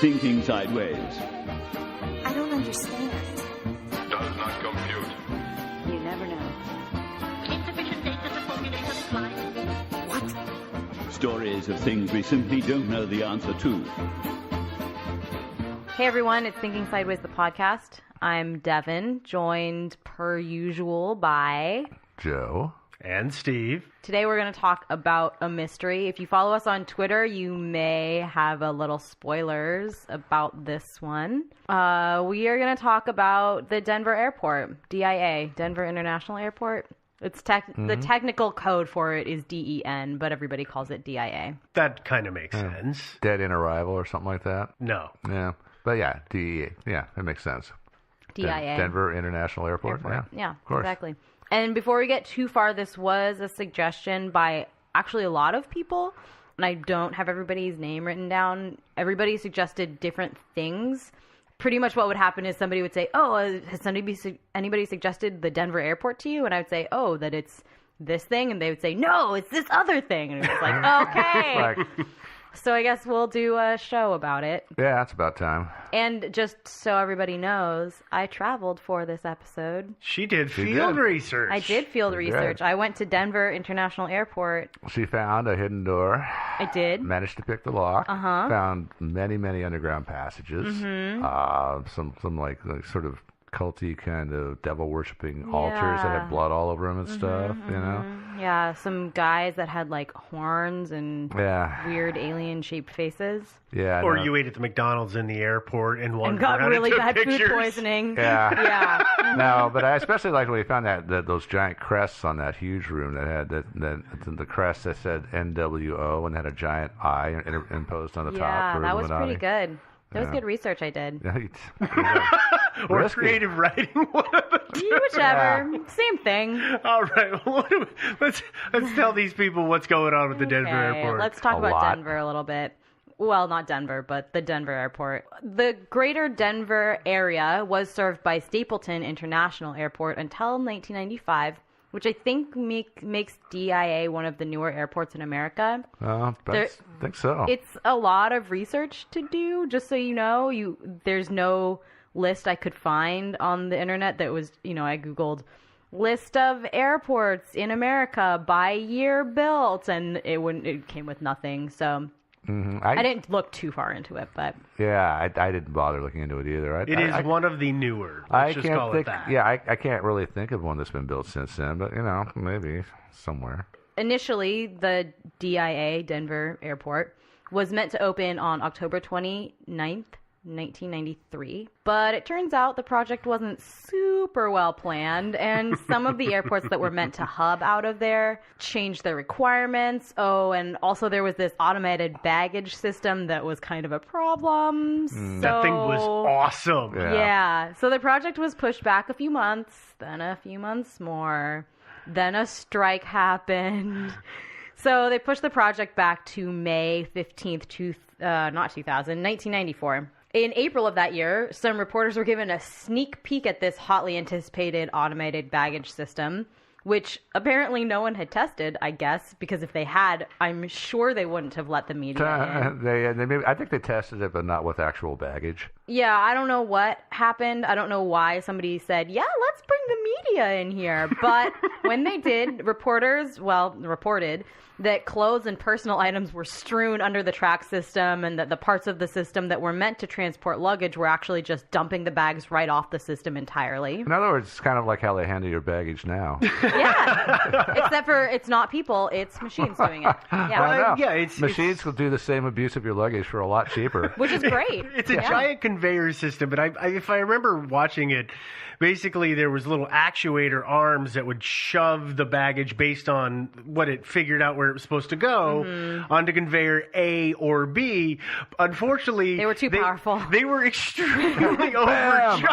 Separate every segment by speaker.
Speaker 1: Thinking Sideways.
Speaker 2: I don't understand.
Speaker 3: Does not compute.
Speaker 2: You never know.
Speaker 4: Insufficient data to formulate a reply.
Speaker 2: What?
Speaker 1: Stories of things we simply don't know the answer to.
Speaker 5: Hey everyone, it's Thinking Sideways, the podcast. I'm Devin, joined per usual by
Speaker 6: Joe.
Speaker 7: And Steve.
Speaker 5: Today we're going to talk about a mystery. If you follow us on Twitter, you may have a little spoilers about this one. We are going to talk about the Denver Airport, DIA, Denver International Airport. It's the technical code for it is DEN, but everybody calls it DIA.
Speaker 7: That kind of makes sense.
Speaker 6: Dead in arrival or something like that.
Speaker 7: No.
Speaker 6: Yeah. But yeah, DEA. Yeah, it makes sense.
Speaker 5: DIA.
Speaker 6: Denver International Airport.
Speaker 5: Yeah,
Speaker 6: of course.
Speaker 5: Exactly. And before we get too far, this was a suggestion by actually a lot of people, and I don't have everybody's name written down. Everybody suggested different things. Pretty much what would happen is somebody would say, oh, has anybody suggested the Denver airport to you? And I would say, oh, that it's this thing. And they would say, no, it's this other thing. And it was like, okay.
Speaker 6: Right.
Speaker 5: So I guess we'll do a show about it.
Speaker 6: Yeah, it's about time.
Speaker 5: And just so everybody knows, I traveled for this episode.
Speaker 7: She did field research.
Speaker 5: I did field
Speaker 6: She
Speaker 5: research.
Speaker 6: did.
Speaker 5: I went to Denver International Airport.
Speaker 6: She found a hidden door.
Speaker 5: I did.
Speaker 6: Managed to pick the lock.
Speaker 5: Uh-huh.
Speaker 6: Found many, many underground passages.
Speaker 5: Mm-hmm.
Speaker 6: Some like sort of culty kind of devil worshipping altars that had blood all over them and stuff. You know.
Speaker 5: Yeah, some guys that had like horns and
Speaker 6: Yeah.
Speaker 5: weird alien-shaped faces.
Speaker 6: Yeah. I
Speaker 7: Or
Speaker 6: know.
Speaker 7: you ate at the McDonald's in the airport and wandered
Speaker 5: And got
Speaker 7: around
Speaker 5: really
Speaker 7: and
Speaker 5: bad
Speaker 7: took
Speaker 5: food
Speaker 7: pictures.
Speaker 5: poisoning.
Speaker 6: Yeah.
Speaker 5: Yeah.
Speaker 6: No, but I especially liked when we found that those giant crests on that huge room that had the crest that said NWO and had a giant eye imposed on the top.
Speaker 5: Yeah,
Speaker 6: For
Speaker 5: that was
Speaker 6: Illuminati.
Speaker 5: pretty good. That was
Speaker 6: Yeah.
Speaker 5: good research I did.
Speaker 7: Or
Speaker 6: Risky.
Speaker 7: creative writing. One of the two.
Speaker 5: Whichever. Same thing.
Speaker 7: All right. Let's tell these people what's going on with the Denver
Speaker 5: Okay,
Speaker 7: airport.
Speaker 5: let's talk
Speaker 6: A
Speaker 5: about
Speaker 6: lot.
Speaker 5: Denver a little bit. Well, not Denver, but the Denver airport. The greater Denver area was served by Stapleton International Airport until 1995, which I think makes DIA one of the newer airports in America.
Speaker 6: I think so.
Speaker 5: It's a lot of research to do, just so you know. There's no list I could find on the internet that was, I Googled list of airports in America by year built, and it came with nothing. So I didn't look too far into it, but
Speaker 6: Yeah, I didn't bother looking into it either.
Speaker 7: It is one of the newer.
Speaker 6: I
Speaker 7: Let's just
Speaker 6: can't
Speaker 7: call
Speaker 6: think.
Speaker 7: it that.
Speaker 6: Yeah, I can't really think of one that's been built since then. But maybe somewhere.
Speaker 5: initially the DIA, Denver Airport, was meant to open on October 29th, 1993, but it turns out the project wasn't super well planned, and some of the airports that were meant to hub out of there changed their requirements. Oh, and also there was this automated baggage system that was kind of a problem.
Speaker 7: That thing was awesome.
Speaker 5: Yeah, so the project was pushed back a few months, then a few months more, then a strike happened. So they pushed the project back to May 15th, 1994. In April of that year, some reporters were given a sneak peek at this hotly anticipated automated baggage system, which apparently no one had tested, I guess, because if they had, I'm sure they wouldn't have let the media in.
Speaker 6: I think they tested it, but not with actual baggage.
Speaker 5: Yeah, I don't know what happened. I don't know why somebody said, yeah, let's bring the media in here. But when they did, reported that clothes and personal items were strewn under the track system, and that the parts of the system that were meant to transport luggage were actually just dumping the bags right off the system entirely.
Speaker 6: In other words, it's kind of like how they handle your baggage now.
Speaker 5: Yeah, except for it's not people, it's machines doing it. Yeah,
Speaker 6: I know.
Speaker 7: Yeah,
Speaker 6: Machines will do the same abuse of your luggage for a lot cheaper.
Speaker 5: which is great.
Speaker 7: It's a giant conveyor system, but if I remember watching it, basically there was little actuator arms that would shove the baggage based on what it figured out where it was supposed to go onto conveyor A or B. Unfortunately,
Speaker 5: They were too powerful.
Speaker 7: They were extremely overcharged,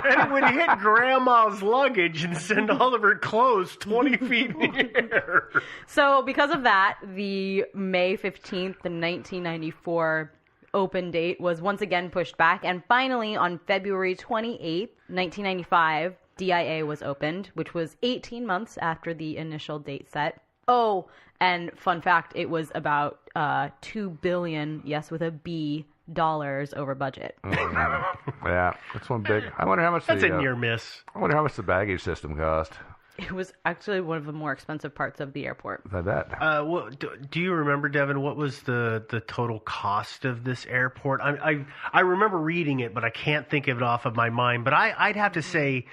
Speaker 7: and it would hit Grandma's luggage and send all of her clothes 20 feet in the air.
Speaker 5: So because of that, the May 15th, 1994 open date was once again pushed back, and finally on February 28th, 1995, DIA was opened, which was 18 months after the initial date set. Oh, and fun fact, it was about $2 billion, yes, with a B, over budget.
Speaker 6: Yeah, that's one big. I wonder how much
Speaker 7: That's
Speaker 6: the,
Speaker 7: a near miss.
Speaker 6: I wonder how much the baggage system cost.
Speaker 5: It was actually one of the more expensive parts of the airport.
Speaker 6: I bet.
Speaker 7: Well, do you remember, Devin, what was the total cost of this airport? I remember reading it, but I can't think of it off of my mind. But I'd have to say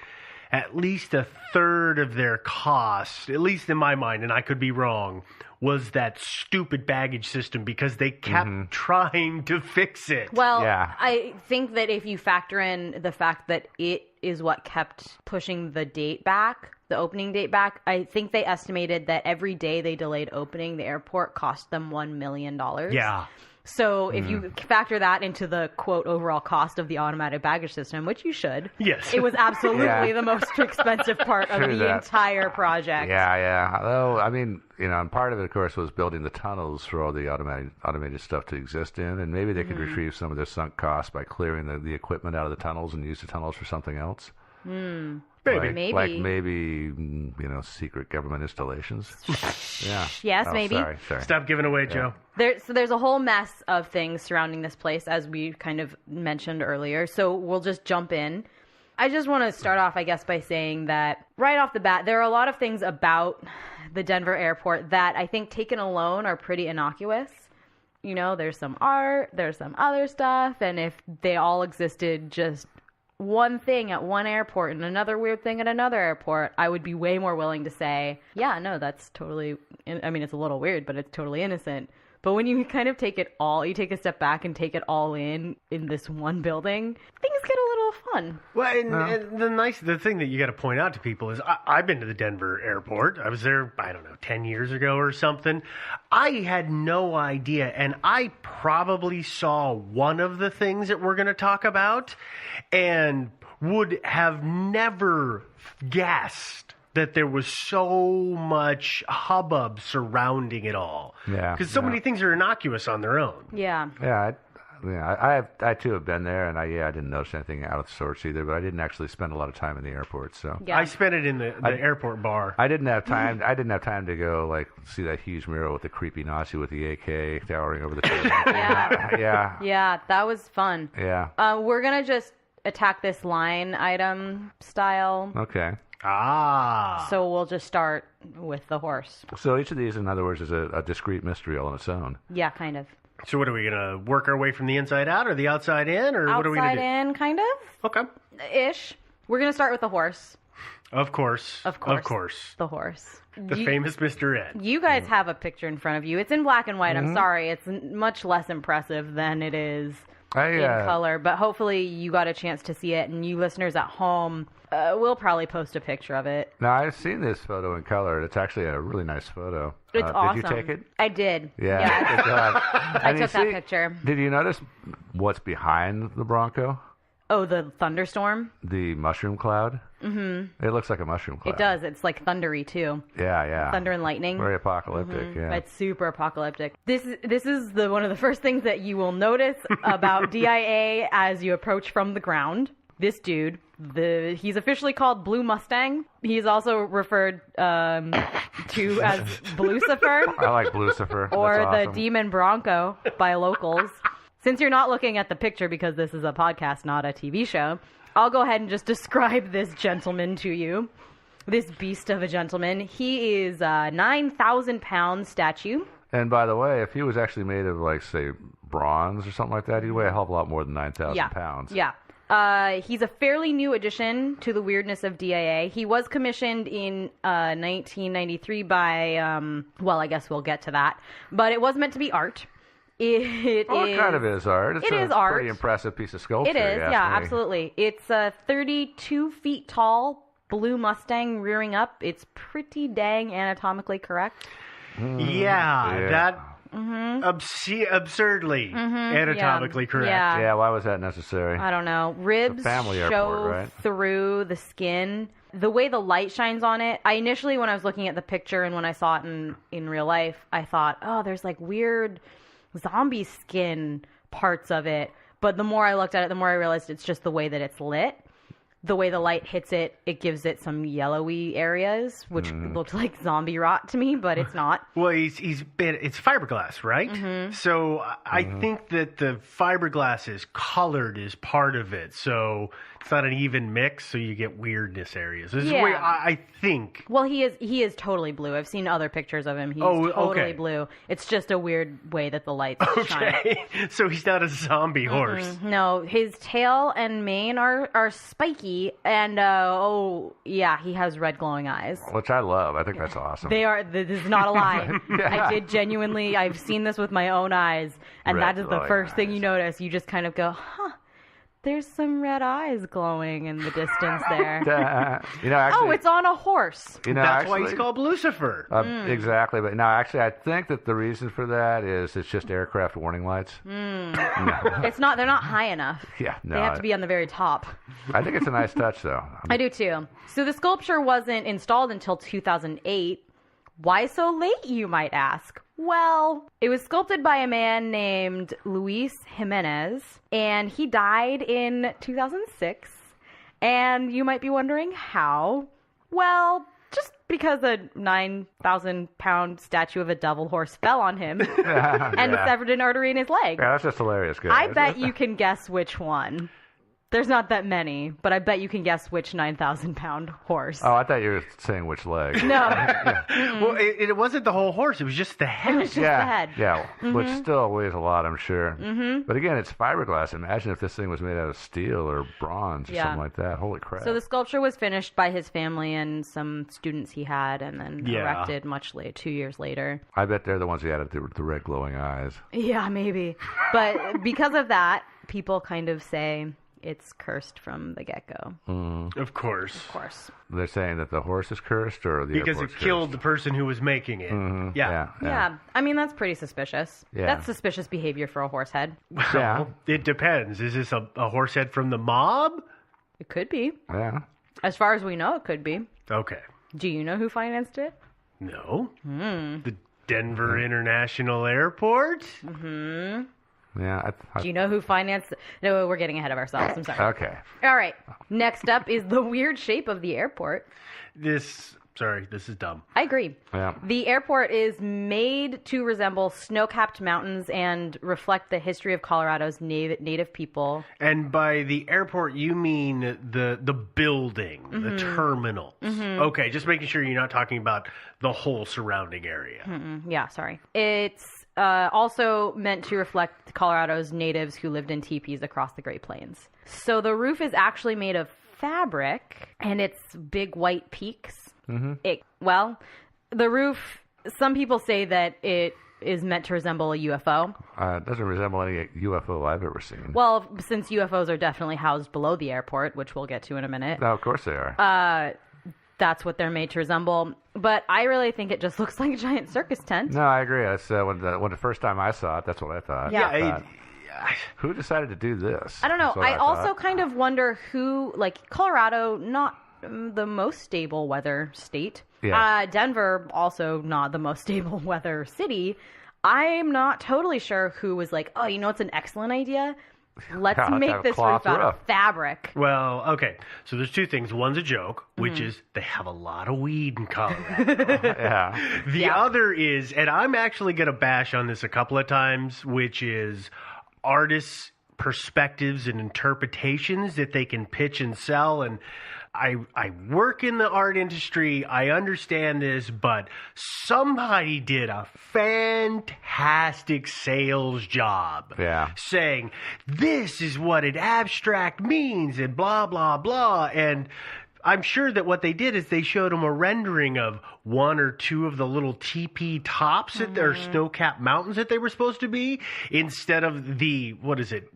Speaker 7: at least a third of their cost, at least in my mind, and I could be wrong, was that stupid baggage system because they kept trying to fix it.
Speaker 5: Well,
Speaker 6: Yeah.
Speaker 5: I think that if you factor in the fact that it is what kept pushing the date back, the opening date back, I think they estimated that every day they delayed opening, the airport cost them $1 million.
Speaker 7: Yeah.
Speaker 5: So if you factor that into the, quote, overall cost of the automatic baggage system, which you should,
Speaker 7: Yes.
Speaker 5: it was absolutely
Speaker 6: Yeah.
Speaker 5: the most expensive part of
Speaker 6: True
Speaker 5: the
Speaker 6: that.
Speaker 5: entire project.
Speaker 6: Yeah. Although, I mean, and part of it, of course, was building the tunnels for all the automated stuff to exist in, and maybe they could retrieve some of their sunk costs by clearing the equipment out of the tunnels and use the tunnels for something else.
Speaker 7: Maybe.
Speaker 6: Like maybe, secret government installations. Yeah.
Speaker 5: Yes,
Speaker 6: Oh,
Speaker 5: maybe.
Speaker 6: Sorry.
Speaker 7: Stop giving away, Joe.
Speaker 5: There's a whole mess of things surrounding this place, as we kind of mentioned earlier. So we'll just jump in. I just want to start off, I guess, by saying that right off the bat, there are a lot of things about the Denver airport that I think taken alone are pretty innocuous. There's some art, there's some other stuff, and if they all existed just one thing at one airport and another weird thing at another airport, I would be way more willing to say, yeah, no, that's totally, I mean, it's a little weird, but it's totally innocent. But when you kind of take a step back and take it all in this one building, things get a little fun.
Speaker 7: Well, and the thing that you got to point out to people is I've been to the Denver airport. I was there, 10 years ago or something. I had no idea, and I probably saw one of the things that we're going to talk about and would have never guessed that there was so much hubbub surrounding it all.
Speaker 6: Yeah,
Speaker 7: Because so many things are innocuous on their own.
Speaker 5: Yeah.
Speaker 6: Yeah, I too have been there, and I didn't notice anything out of sorts either. But I didn't actually spend a lot of time in the airport, so
Speaker 5: Yeah.
Speaker 7: I spent it in the airport bar.
Speaker 6: I didn't have time. I didn't have time to go see that huge mural with the creepy Nazi with the AK towering over the table.
Speaker 5: Yeah. Yeah, that was fun.
Speaker 6: Yeah.
Speaker 5: We're going to just attack this line item style.
Speaker 6: Okay.
Speaker 5: So we'll just start with the horse.
Speaker 6: So each of these, in other words, is a discrete mystery all on its own.
Speaker 5: Yeah, kind of.
Speaker 7: So what are we going to work our way from the inside out or the outside in? Or what are we going to do?
Speaker 5: Outside in, kind of?
Speaker 7: Okay.
Speaker 5: Ish. We're going to start with the horse.
Speaker 7: Of course.
Speaker 5: Of course.
Speaker 7: Of course.
Speaker 5: The horse.
Speaker 7: The famous Mr. Ed.
Speaker 5: You guys have a picture in front of you. It's in black and white. I'm sorry. It's much less impressive than it is in color. But hopefully you got a chance to see it. And you listeners at home, we'll probably post a picture of it.
Speaker 6: Now, I've seen this photo in color. It's actually a really nice photo.
Speaker 5: It's awesome.
Speaker 6: Did you take it?
Speaker 5: I did.
Speaker 6: Yeah. Good job.
Speaker 5: I took that picture.
Speaker 6: Did you notice what's behind the Bronco?
Speaker 5: Oh, the thunderstorm?
Speaker 6: The mushroom cloud? Mm-hmm. It looks like a mushroom cloud.
Speaker 5: It does. It's like thundery, too.
Speaker 6: Yeah.
Speaker 5: Thunder and lightning.
Speaker 6: Very apocalyptic, yeah.
Speaker 5: It's super apocalyptic. This is one of the first things that you will notice about DIA as you approach from the ground. This dude, he's officially called Blue Mustang. He's also referred to as Blucifer
Speaker 6: I like Lucifer.
Speaker 5: or
Speaker 6: That's awesome.
Speaker 5: the Demon Bronco by locals. Since you're not looking at the picture because this is a podcast, not a TV show, I'll go ahead and just describe this gentleman to you. This beast of a gentleman. He is a 9,000-pound statue.
Speaker 6: And by the way, if he was actually made of, say, bronze or something like that, he'd weigh a hell of a lot more than 9,000 pounds.
Speaker 5: Yeah. He's a fairly new addition to the weirdness of DIA. He was commissioned in 1993 by, well, I guess we'll get to that. But it was meant to be art. It
Speaker 6: kind of is art. It's
Speaker 5: is
Speaker 6: a
Speaker 5: art.
Speaker 6: pretty impressive piece of sculpture.
Speaker 5: It is,
Speaker 6: you ask
Speaker 5: yeah,
Speaker 6: me.
Speaker 5: absolutely. It's a 32 feet tall blue Mustang rearing up. It's pretty dang anatomically correct.
Speaker 7: Yeah, that absurdly anatomically correct.
Speaker 5: Yeah.
Speaker 6: Yeah, why was that necessary?
Speaker 5: I don't know. Ribs
Speaker 6: family
Speaker 5: show
Speaker 6: airport, right?
Speaker 5: through the skin. The way the light shines on it, I initially, when I was looking at the picture and when I saw it in real life, I thought, oh, there's weird zombie skin parts of it. But the more I looked at it, the more I realized it's just the way that it's lit. the way the light hits it, it gives it some yellowy areas, which looked like zombie rot to me, but it's not.
Speaker 7: Well, it's fiberglass, right? So I think that the fiberglass is colored as part of it, so it's not an even mix, so you get weirdness areas. This is the way I think.
Speaker 5: Well, he is totally blue. I've seen other pictures of him. He's totally blue. It's just a weird way that the lights shine.
Speaker 7: Okay, so he's not a zombie horse.
Speaker 5: No, his tail and mane are spiky, and he has red glowing eyes.
Speaker 6: Which I love. I think that's awesome.
Speaker 5: They are. This is not a lie. I did genuinely. I've seen this with my own eyes, and
Speaker 6: Red
Speaker 5: that is the first thing you notice. You just kind of go, huh. There's some red eyes glowing in the distance there.
Speaker 6: Actually,
Speaker 5: it's on a horse.
Speaker 7: That's why he's called Lucifer.
Speaker 6: Exactly. But no, actually, I think that the reason for that is it's just aircraft warning lights. No.
Speaker 5: It's not. They're not high enough.
Speaker 6: Yeah, no.
Speaker 5: They have to be on the very top.
Speaker 6: I think it's a nice touch, though.
Speaker 5: I do too. So the sculpture wasn't installed until 2008. Why so late, you might ask? Well, it was sculpted by a man named Luis Jimenez, and he died in 2006. And you might be wondering how. Well, just because a 9,000-pound statue of a devil horse fell on him and severed an artery in his leg.
Speaker 6: Yeah, that's just hilarious. Good.
Speaker 5: I bet you can guess which one. There's not that many, but I bet you can guess which 9,000-pound horse.
Speaker 6: Oh, I thought you were saying which leg.
Speaker 5: No.
Speaker 7: Well, it wasn't the whole horse. It was just the head.
Speaker 5: It was just the head.
Speaker 6: Yeah, which still weighs a lot, I'm sure. But again, it's fiberglass. Imagine if this thing was made out of steel or bronze or something like that. Holy crap.
Speaker 5: So the sculpture was finished by his family and some students he had, and then erected much later, 2 years later.
Speaker 6: I bet they're the ones who added the red glowing eyes.
Speaker 5: Yeah, maybe. But because of that, people kind of say it's cursed from the get-go.
Speaker 7: Of course.
Speaker 5: Of course.
Speaker 6: They're saying that the horse is cursed or the
Speaker 7: Because it
Speaker 6: airport's
Speaker 7: killed
Speaker 6: cursed?
Speaker 7: the person who was making it.
Speaker 5: Yeah. I mean, that's pretty suspicious.
Speaker 6: Yeah.
Speaker 5: That's suspicious behavior for a horse head.
Speaker 6: Yeah.
Speaker 7: It depends. Is this a horse head from the mob?
Speaker 5: It could be.
Speaker 6: Yeah.
Speaker 5: As far as we know, it could be.
Speaker 7: Okay.
Speaker 5: Do you know who financed it?
Speaker 7: No. The Denver International Airport?
Speaker 6: Yeah.
Speaker 5: Do you know who financed it? No, we're getting ahead of ourselves. I'm sorry.
Speaker 6: Okay.
Speaker 5: All right. Next up is the weird shape of the airport.
Speaker 7: This is dumb.
Speaker 5: I agree.
Speaker 6: Yeah.
Speaker 5: The airport is made to resemble snow-capped mountains and reflect the history of Colorado's native people.
Speaker 7: And by the airport, you mean the building, the terminals. Okay, just making sure you're not talking about the whole surrounding area.
Speaker 5: Yeah, sorry. It's also meant to reflect Colorado's natives who lived in teepees across the Great Plains. So the roof is actually made of fabric, and it's big white peaks. The roof, some people say that it is meant to resemble a UFO.
Speaker 6: It doesn't resemble any UFO I've ever seen.
Speaker 5: Well, since UFOs are definitely housed below the airport, which we'll get to in a minute.
Speaker 6: No, of course they are.
Speaker 5: That's what they're made to resemble. But I really think it just looks like a giant circus tent.
Speaker 6: No, I agree. That's when the first time I saw it, that's what I thought.
Speaker 5: Yeah.
Speaker 6: Who decided to do this?
Speaker 5: I don't know.
Speaker 6: That's what
Speaker 5: I also
Speaker 6: thought.
Speaker 5: kind of wonder who, like Colorado, not the most stable weather state.
Speaker 6: Yeah.
Speaker 5: Denver, also not the most stable weather city. I'm not totally sure who was like, oh, you know, it's an excellent idea. Let's make
Speaker 6: have
Speaker 5: this
Speaker 6: cloth
Speaker 5: roof out
Speaker 6: roof.
Speaker 5: of fabric.
Speaker 7: Well, okay. So there's two things. One's a joke, which is they have a lot of weed in Colorado.
Speaker 6: Yeah.
Speaker 7: The other is, and I'm actually going to bash on this a couple of times, which is artists' perspectives and interpretations that they can pitch and sell. And I work in the art industry. I understand this, but somebody did a fantastic sales job.
Speaker 6: Yeah.
Speaker 7: Saying, this is what an abstract means and blah, blah, blah. And I'm sure that what they did is they showed them a rendering of one or two of the little teepee tops that their snow-capped mountains that they were supposed to be, instead of the,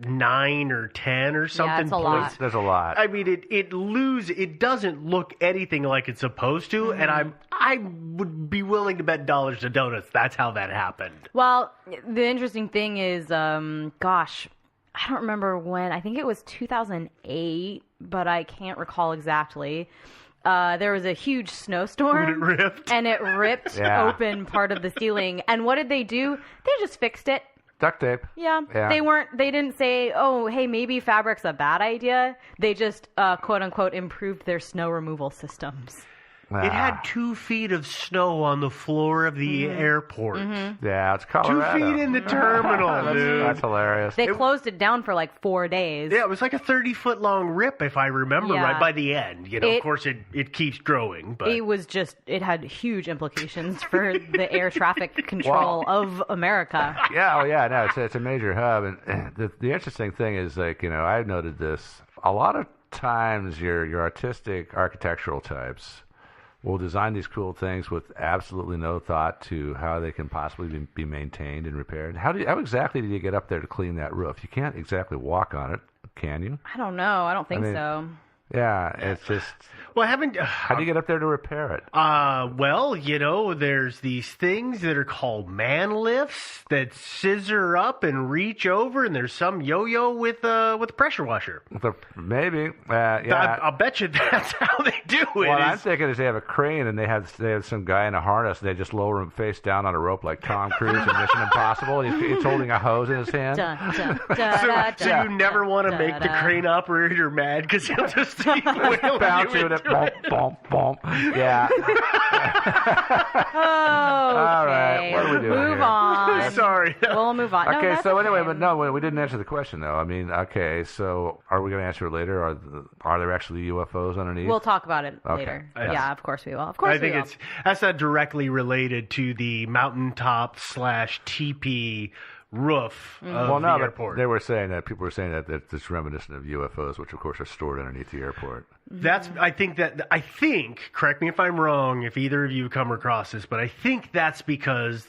Speaker 7: 9 or 10 or something.
Speaker 5: it's a lot.
Speaker 7: points.
Speaker 6: There's a lot.
Speaker 7: I mean, it doesn't look anything like it's supposed to, and I would be willing to bet dollars to donuts that's how that happened.
Speaker 5: Well, the interesting thing is, I don't remember when. I think it was 2008, but I can't recall exactly. There was a huge snowstorm.
Speaker 7: When it ripped?
Speaker 5: And it ripped
Speaker 6: Yeah.
Speaker 5: open part of the ceiling. And what did they do? They just fixed it.
Speaker 6: Duct tape.
Speaker 5: Yeah.
Speaker 6: Yeah.
Speaker 5: They didn't say, oh, hey, maybe fabric's a bad idea. They just, quote unquote, improved their snow removal systems.
Speaker 7: It had 2 feet of snow on the floor of the airport.
Speaker 6: Yeah, it's Colorado.
Speaker 7: 2 feet in the terminal, dude.
Speaker 6: That's hilarious.
Speaker 5: They closed it down for like 4 days.
Speaker 7: Yeah, it was like a 30-foot long rip, if I remember
Speaker 5: Yeah.
Speaker 7: right, by the end. You know, of course, it keeps growing, but
Speaker 5: It had huge implications for the air traffic control of America.
Speaker 6: Yeah, oh yeah, no, it's a major hub, and the interesting thing is, like, you know, I've noted this a lot of times. Your artistic architectural types will design these cool things with absolutely no thought to how they can possibly be maintained and repaired. How exactly do you get up there to clean that roof? You can't exactly walk on it, can you?
Speaker 5: I don't know. I don't think
Speaker 6: mean,
Speaker 5: so.
Speaker 6: Yeah, it's just
Speaker 7: well, how
Speaker 6: do you get up there to repair it?
Speaker 7: Well, you know, there's these things that are called man lifts that scissor up and reach over, and there's some yo-yo with a pressure washer.
Speaker 6: Maybe, yeah.
Speaker 7: I'll bet you that's how they do it.
Speaker 6: What I'm thinking is they have a crane and they have some guy in a harness. And they just lower him face down on a rope like Tom Cruise in Mission Impossible. He's holding a hose in his hand.
Speaker 7: So you never want to make the crane operator mad because he'll just
Speaker 6: bounce to it. Bump, bump, bump. Yeah.
Speaker 5: Oh,
Speaker 6: All right. What are we doing
Speaker 5: Move
Speaker 6: here?
Speaker 5: on.
Speaker 7: Sorry.
Speaker 5: We'll move on. No,
Speaker 6: Okay,
Speaker 5: that's
Speaker 6: so anyway,
Speaker 5: okay.
Speaker 6: but no, we didn't answer the question though. I mean, okay, so are we going to answer it later? Are there actually UFOs underneath?
Speaker 5: We'll talk about it
Speaker 6: Okay.
Speaker 5: later.
Speaker 6: Yes.
Speaker 5: Yeah, of course we will. Of course
Speaker 7: I think
Speaker 5: we will.
Speaker 7: that's not directly related to the mountaintop / teepee roof of
Speaker 6: well, no,
Speaker 7: the
Speaker 6: but
Speaker 7: airport.
Speaker 6: they were saying that people were saying that it's reminiscent of UFOs, which of course are stored underneath the airport.
Speaker 7: I think, correct me if I'm wrong, if either of you come across this, but I think that's because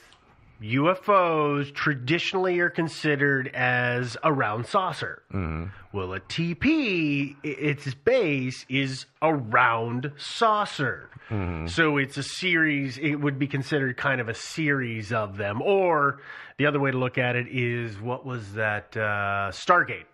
Speaker 7: UFOs traditionally are considered as a round saucer. Mm-hmm. Well, a TP, its base is a round saucer. Mm-hmm. So it's a series, it would be considered kind of a series of them. Or the other way to look at it is, what was that, Stargate.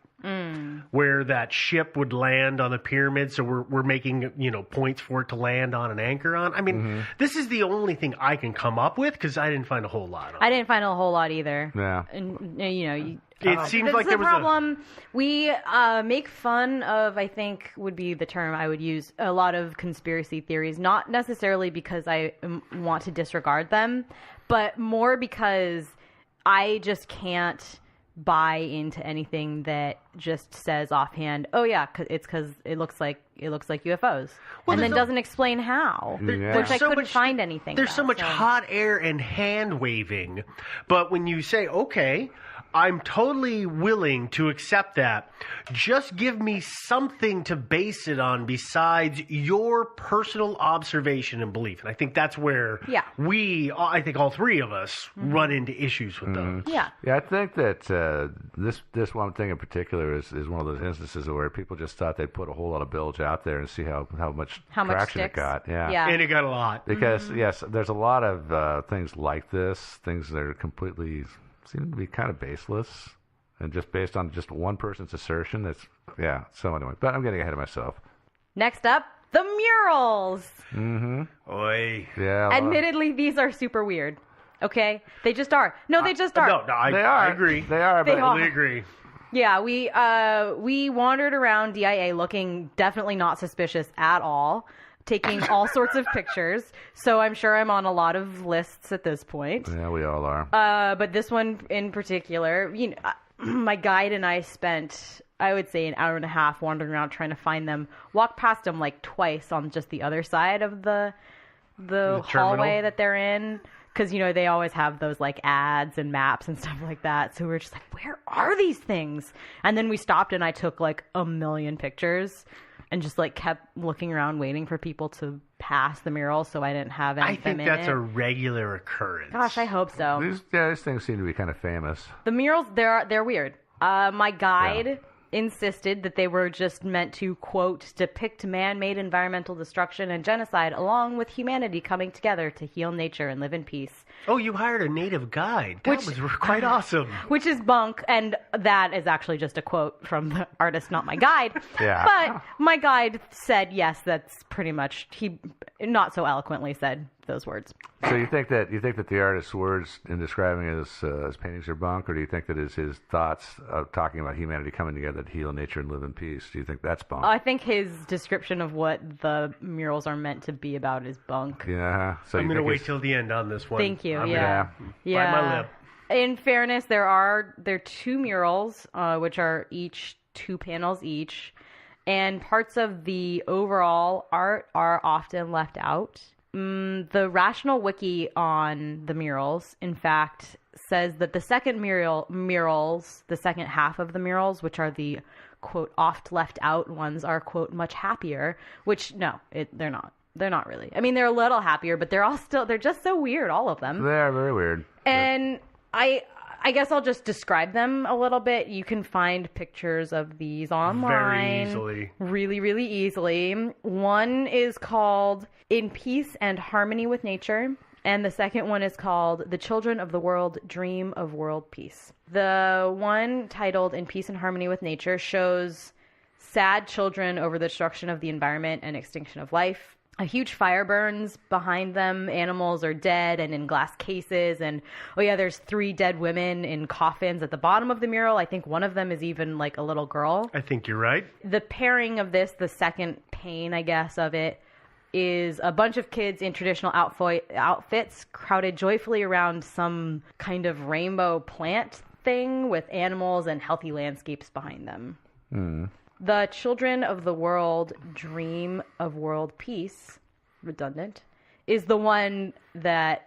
Speaker 7: Where that ship would land on the pyramid, so we're making, you know, points for it to land on and anchor on. I mean, this is the only thing I can come up with because I didn't find a whole lot on
Speaker 5: I didn't find a whole lot either.
Speaker 6: Yeah.
Speaker 5: And, you know,
Speaker 7: it seems
Speaker 5: that's
Speaker 7: like
Speaker 5: the
Speaker 7: there was
Speaker 5: problem. We make fun of, I think would be the term I would use, a lot of conspiracy theories, not necessarily because I want to disregard them, but more because I just can't buy into anything that just says offhand, oh yeah, it's because it looks like UFOs, and then doesn't explain how, which I couldn't find anything.
Speaker 7: There's so much hot air and hand waving, but when you say, okay, I'm totally willing to accept that, just give me something to base it on besides your personal observation and belief. And I think that's where I think all three of us run into issues with those.
Speaker 5: Yeah.
Speaker 6: Yeah, I think that this one thing in particular is one of those instances where people just thought they'd put a whole lot of bilge out there and see how much traction it got. Yeah.
Speaker 7: And it got a lot.
Speaker 6: Because, yes, there's a lot of things like this, things that are completely seem to be kind of baseless and just based on just one person's assertion. So anyway, but I'm getting ahead of myself.
Speaker 5: Next up, the murals.
Speaker 6: Mm-hmm.
Speaker 7: Oy.
Speaker 6: Yeah.
Speaker 5: Admittedly, these are super weird. Okay? They just are. No, they just are.
Speaker 7: No, I agree.
Speaker 6: They are, but
Speaker 5: They
Speaker 7: I
Speaker 5: are.
Speaker 7: totally agree.
Speaker 5: Yeah, we wandered around DIA looking definitely not suspicious at all, taking all sorts of pictures. So I'm sure I'm on a lot of lists at this point.
Speaker 6: Yeah, we all are.
Speaker 5: But this one in particular, you know, my guide and I spent, I would say, an hour and a half wandering around trying to find them. Walked past them like twice on just the other side of the hallway that they're in. Because, you know, they always have those, like, ads and maps and stuff like that. So we were just like, where are these things? And then we stopped and I took, like, 1,000,000 pictures and just, like, kept looking around waiting for people to pass the mural so I didn't have any
Speaker 7: I
Speaker 5: of them
Speaker 7: think
Speaker 5: in
Speaker 7: that's
Speaker 5: it.
Speaker 7: a regular occurrence.
Speaker 5: Gosh, I hope so.
Speaker 6: These things seem to be kind of famous.
Speaker 5: The murals, they're weird. My guide insisted that they were just meant to, quote, depict man-made environmental destruction and genocide along with humanity coming together to heal nature and live in peace.
Speaker 7: Oh, you hired a native guide. That was quite awesome.
Speaker 5: Which is bunk, and that is actually just a quote from the artist, not my guide.
Speaker 6: Yeah.
Speaker 5: But my guide said, yes, that's pretty much, he not so eloquently said those words.
Speaker 6: So you think that the artist's words in describing his paintings are bunk, or do you think that his thoughts of talking about humanity coming together to heal nature and live in peace? Do you think that's bunk?
Speaker 5: I think his description of what the murals are meant to be about is bunk.
Speaker 6: Yeah. So
Speaker 7: I'm
Speaker 6: you
Speaker 7: going to
Speaker 6: think
Speaker 7: wait
Speaker 6: it's-
Speaker 7: till the end on this one.
Speaker 5: Thank you.
Speaker 7: I'm
Speaker 5: Yeah.
Speaker 7: gonna bite my lip.
Speaker 5: In fairness, there are two murals, which are each 2 panels each, and parts of the overall art are often left out. The Rational Wiki on the murals, in fact, says that the second murals, the second half of the murals, which are the quote oft left out ones, are quote much happier. Which they're not. They're not really. I mean, they're a little happier, but they're just so weird, all of them.
Speaker 6: They're very weird.
Speaker 5: And I guess I'll just describe them a little bit. You can find pictures of these online.
Speaker 7: Very easily.
Speaker 5: Really, really easily. One is called In Peace and Harmony with Nature, and the second one is called The Children of the World Dream of World Peace. The one titled In Peace and Harmony with Nature shows sad children over the destruction of the environment and extinction of life. A huge fire burns behind them. Animals are dead and in glass cases. And, there's 3 dead women in coffins at the bottom of the mural. I think one of them is even like a little girl.
Speaker 7: I think you're right.
Speaker 5: The pairing of this, the second pane, I guess, of it, is a bunch of kids in traditional outfits crowded joyfully around some kind of rainbow plant thing with animals and healthy landscapes behind them. The Children of the World Dream of World Peace, redundant, is the one that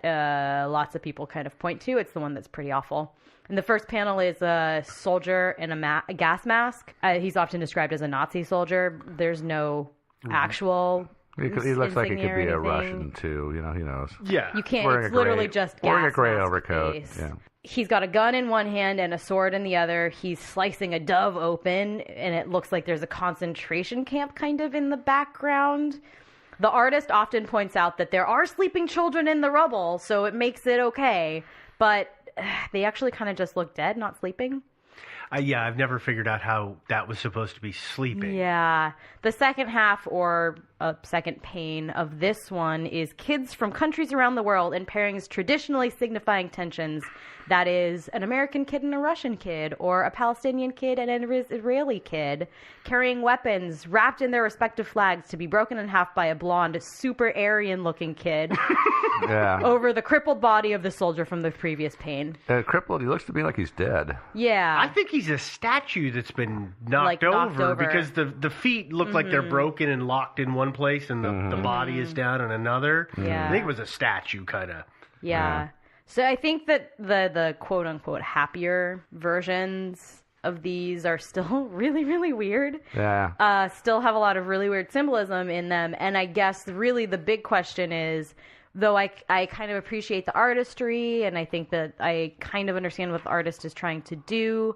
Speaker 5: lots of people kind of point to. It's the one that's pretty awful. And the first panel is a soldier in a gas mask. He's often described as a Nazi soldier. There's no actual
Speaker 6: He looks like he
Speaker 5: insignia
Speaker 6: could be
Speaker 5: or
Speaker 6: a
Speaker 5: anything.
Speaker 6: Russian too. Who knows?
Speaker 7: Yeah.
Speaker 5: You can't.
Speaker 6: Wearing
Speaker 5: It's
Speaker 6: a
Speaker 5: literally
Speaker 6: gray-
Speaker 5: just
Speaker 6: wearing a
Speaker 5: gas
Speaker 6: gray
Speaker 5: mask
Speaker 6: overcoat.
Speaker 5: face.
Speaker 6: Yeah.
Speaker 5: He's got a gun in one hand and a sword in the other. He's slicing a dove open, and it looks like there's a concentration camp kind of in the background. The artist often points out that there are sleeping children in the rubble, so it makes it okay. But they actually kind of just look dead, not sleeping.
Speaker 7: I've never figured out how that was supposed to be sleeping.
Speaker 5: Yeah. The second half, or a second pane of this one, is kids from countries around the world in pairings traditionally signifying tensions. That is, an American kid and a Russian kid, or a Palestinian kid and an Israeli kid, carrying weapons wrapped in their respective flags to be broken in half by a blonde, super Aryan-looking kid
Speaker 6: Yeah.
Speaker 5: over the crippled body of the soldier from the previous pane.
Speaker 6: Crippled. He looks to me like he's dead.
Speaker 5: Yeah.
Speaker 7: I think he's a statue that's been knocked,
Speaker 5: Knocked over.
Speaker 7: because the feet look like they're broken and locked in one place and the body is down in another.
Speaker 5: Yeah.
Speaker 7: I think it was a statue kind of.
Speaker 5: Yeah. So I think that the quote unquote happier versions of these are still really, really weird.
Speaker 6: Yeah.
Speaker 5: Still have a lot of really weird symbolism in them. And I guess really the big question is, though I kind of appreciate the artistry and I think that I kind of understand what the artist is trying to do,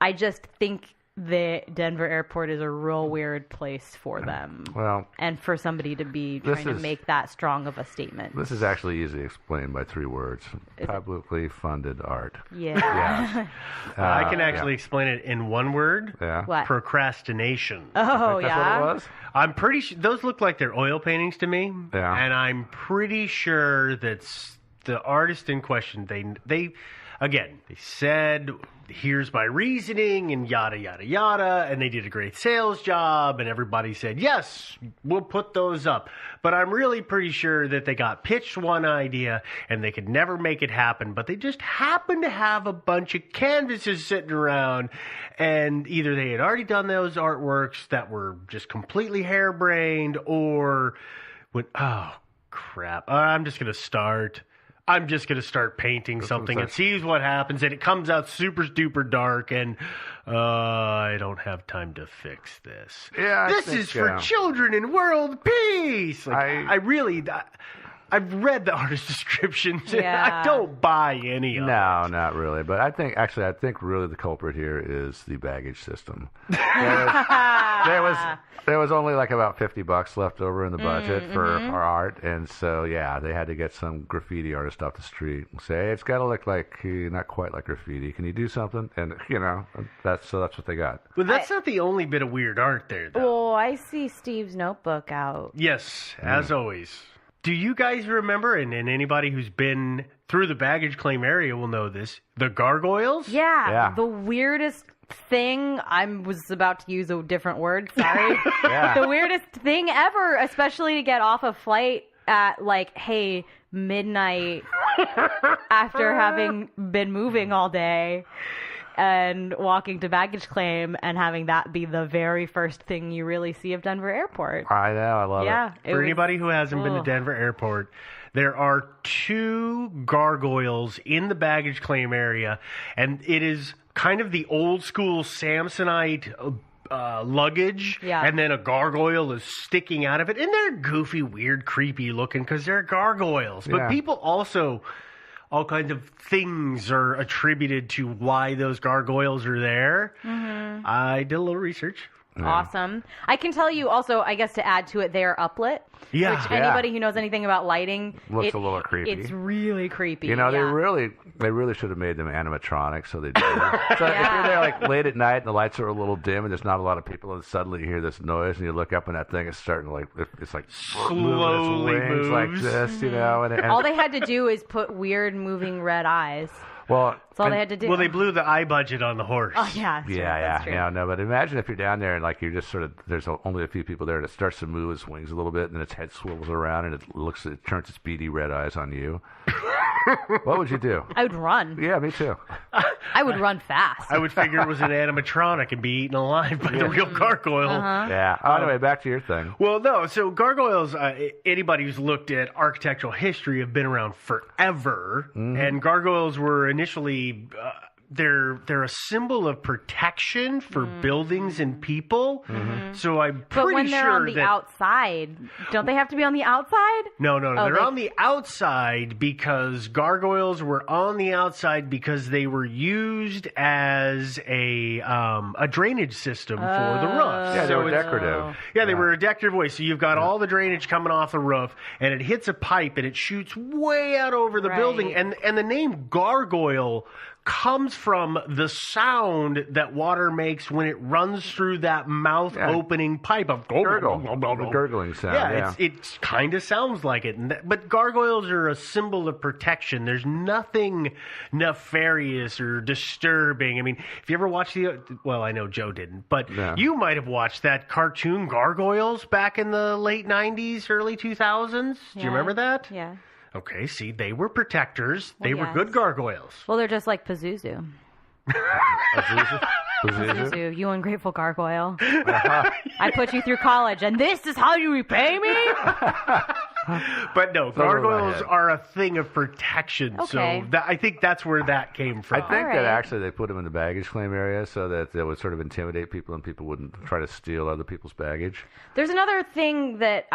Speaker 5: I just think the Denver airport is a real weird place for them.
Speaker 6: Well,
Speaker 5: And for somebody to be trying to make that strong of a statement.
Speaker 6: this is actually easily explained by 3 words: publicly funded art.
Speaker 5: Yeah.
Speaker 6: Yeah.
Speaker 7: I can actually explain it in one word.
Speaker 6: Yeah.
Speaker 5: What?
Speaker 7: Procrastination.
Speaker 5: Oh,
Speaker 6: That's
Speaker 5: yeah.
Speaker 6: what it was.
Speaker 7: I'm pretty sure those look like they're oil paintings to me.
Speaker 6: Yeah.
Speaker 7: And I'm pretty sure that the artist in question, they said, here's my reasoning and yada, yada, yada. And they did a great sales job and everybody said, yes, we'll put those up. But I'm really pretty sure that they got pitched one idea and they could never make it happen. But they just happened to have a bunch of canvases sitting around and either they had already done those artworks that were just completely harebrained or went, oh, crap, I'm just going to start painting something and see what happens. And it comes out super duper dark and I don't have time to fix this.
Speaker 6: Yeah,
Speaker 7: this is for children in world peace. Like, I I've read the artist descriptions.
Speaker 5: Yeah.
Speaker 7: I don't buy any of it.
Speaker 6: No, not really. But I think really the culprit here is the baggage system. There was only like about $50 left over in the budget for our art, and so yeah, they had to get some graffiti artist off the street and say, hey, it's got to look like not quite like graffiti. Can you do something? And that's what they got.
Speaker 7: But that's not the only bit of weird art there, though.
Speaker 5: Oh, I see Steve's notebook out.
Speaker 7: Yes, as always. Do you guys remember, and anybody who's been through the baggage claim area will know this, the gargoyles?
Speaker 5: Yeah. The weirdest thing, I was about to use a different word, sorry. The weirdest thing ever, especially to get off a flight at midnight after having been moving all day and walking to baggage claim and having that be the very first thing you really see of Denver Airport.
Speaker 6: I know, I love it.
Speaker 7: For anybody who hasn't been to Denver Airport, there are 2 gargoyles in the baggage claim area, and it is kind of the old school Samsonite luggage, and then a gargoyle is sticking out of it, and they're goofy, weird, creepy looking because they're gargoyles. But people also... all kinds of things are attributed to why those gargoyles are there. Mm-hmm. I did a little research.
Speaker 5: Awesome. I can tell you also, I guess to add to it, they are uplit.
Speaker 7: Yeah.
Speaker 5: Which anybody who knows anything about lighting...
Speaker 6: looks a little creepy.
Speaker 5: It's really creepy.
Speaker 6: They really should have made them animatronic, so they did. So if you're there like late at night and the lights are a little dim and there's not a lot of people, and suddenly you hear this noise and you look up and that thing is starting to it's like
Speaker 7: slowly
Speaker 6: moving its wings
Speaker 7: moves.
Speaker 6: like this, And
Speaker 5: all they had to do is put weird moving red eyes.
Speaker 6: Well,
Speaker 5: that's all they had to do.
Speaker 7: Well, they blew the eye budget on the horse.
Speaker 5: Oh, yeah.
Speaker 6: Yeah.
Speaker 5: True.
Speaker 6: Yeah, no, but imagine if you're down there and like you're just sort of, there's only a few people there, and it starts to move its wings a little bit, and its head swivels around, and it turns its beady red eyes on you. What would you do?
Speaker 5: I would run.
Speaker 6: Yeah, me too.
Speaker 5: I would run fast.
Speaker 7: I would figure it was an animatronic and be eaten alive by the real gargoyle.
Speaker 6: Yeah. Anyway, back to your thing.
Speaker 7: Well, no. So gargoyles, anybody who's looked at architectural history, have been around forever. Mm-hmm. And gargoyles were initially... They're a symbol of protection for buildings and people. Mm-hmm. So I'm pretty sure
Speaker 5: But when they're on the outside, don't they have to be on the outside?
Speaker 7: No. They're on the outside because gargoyles were on the outside because they were used as a drainage system for the roofs.
Speaker 6: Yeah, they were decorative.
Speaker 7: Yeah, they were a decorative way. So you've got all the drainage coming off the roof, and it hits a pipe, and it shoots way out over the building. And the name gargoyle comes from the sound that water makes when it runs through that mouth-opening pipe of
Speaker 6: the gurgling sound.
Speaker 7: Yeah, it kind of sounds like it. But gargoyles are a symbol of protection. There's nothing nefarious or disturbing. I mean, if you ever watched I know Joe didn't, but you might have watched that cartoon Gargoyles back in the late 90s, early 2000s. Do you remember that?
Speaker 5: Yeah.
Speaker 7: Okay, see, they were protectors. They were good gargoyles.
Speaker 5: Well, they're just like Pazuzu. Pazuzu, you ungrateful gargoyle. I put you through college, and this is how you repay me?
Speaker 7: But no, gargoyles are a thing of protection.
Speaker 5: Okay.
Speaker 7: So I think that's where that came from.
Speaker 6: I think that actually they put them in the baggage claim area so that they would sort of intimidate people and people wouldn't try to steal other people's baggage.
Speaker 5: There's another thing that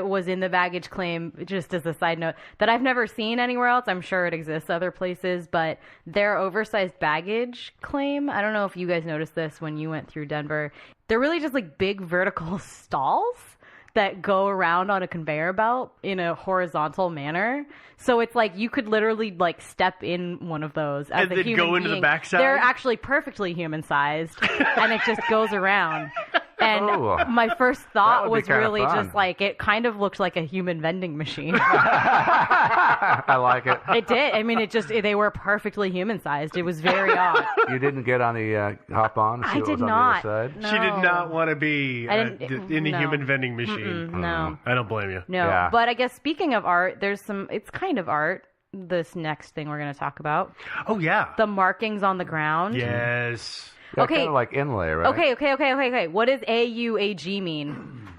Speaker 5: was in the baggage claim, just as a side note, that I've never seen anywhere else. I'm sure it exists other places, but their oversized baggage claim, I don't know if you guys noticed this when you went through Denver. They're really just like big vertical stalls that go around on a conveyor belt in a horizontal manner. So it's like you could literally like step in one of those as
Speaker 7: and
Speaker 5: a
Speaker 7: then
Speaker 5: human
Speaker 7: go into
Speaker 5: being.
Speaker 7: the backside.
Speaker 5: They're actually perfectly human sized, and it just goes around. And my first thought was really just like, it kind of looked like a human vending machine.
Speaker 6: I like it.
Speaker 5: It did. I mean, they were perfectly human sized. It was very odd.
Speaker 6: You didn't get on the hop on?
Speaker 5: I did not.
Speaker 6: On the other side?
Speaker 5: No.
Speaker 7: She did not want to be in the human vending machine.
Speaker 5: No.
Speaker 7: I don't blame you.
Speaker 5: No.
Speaker 6: Yeah.
Speaker 5: But I guess speaking of art, it's kind of art, this next thing we're going to talk about.
Speaker 7: Oh, yeah.
Speaker 5: The markings on the ground.
Speaker 7: Yes.
Speaker 6: Yeah,
Speaker 5: Okay.
Speaker 6: kind of like inlay, right?
Speaker 5: Okay. What does AUAG mean?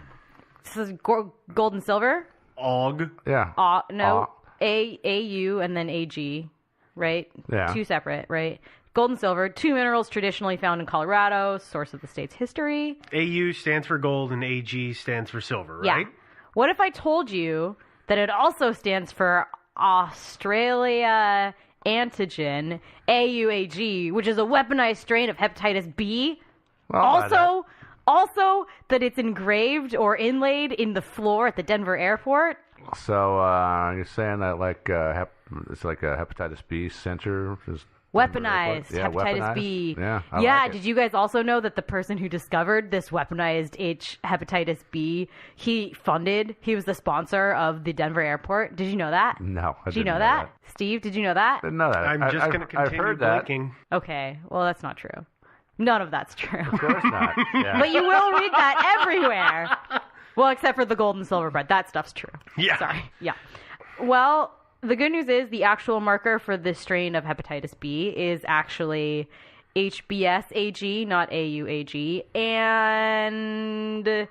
Speaker 5: This is gold and silver?
Speaker 7: Og.
Speaker 6: Yeah.
Speaker 5: No. AU and then AG, right?
Speaker 6: Yeah.
Speaker 5: Two separate, right? Gold and silver, two minerals traditionally found in Colorado, source of the state's history.
Speaker 7: AU stands for gold and AG stands for silver, right?
Speaker 5: Yeah. What if I told you that it also stands for Australia antigen, AUAG, which is a weaponized strain of hepatitis B.
Speaker 6: Well,
Speaker 5: Also, that it's engraved or inlaid in the floor at the Denver airport.
Speaker 6: So you're saying that it's like a hepatitis B center?
Speaker 5: Weaponized
Speaker 6: Yeah,
Speaker 5: hepatitis
Speaker 6: weaponized?
Speaker 5: B.
Speaker 6: Yeah, I
Speaker 5: yeah.
Speaker 6: like it.
Speaker 5: Did you guys also know that the person who discovered this weaponized hepatitis B, he was the sponsor of the Denver airport? Did you know that?
Speaker 6: No, I
Speaker 5: Did you
Speaker 6: didn't
Speaker 5: know that? Steve, did you know that?
Speaker 6: Didn't know that.
Speaker 7: I'm just going to
Speaker 6: I've
Speaker 7: continue
Speaker 6: heard that.
Speaker 7: blinking.
Speaker 5: Okay, well, that's not true. None of that's true.
Speaker 6: Of course not. Yeah.
Speaker 5: But you will read that everywhere. Well, except for the gold and silver bread. That stuff's true.
Speaker 7: Yeah.
Speaker 5: Sorry. Yeah. Well, the good news is the actual marker for this strain of hepatitis B is actually HBsAg, not AUAG. And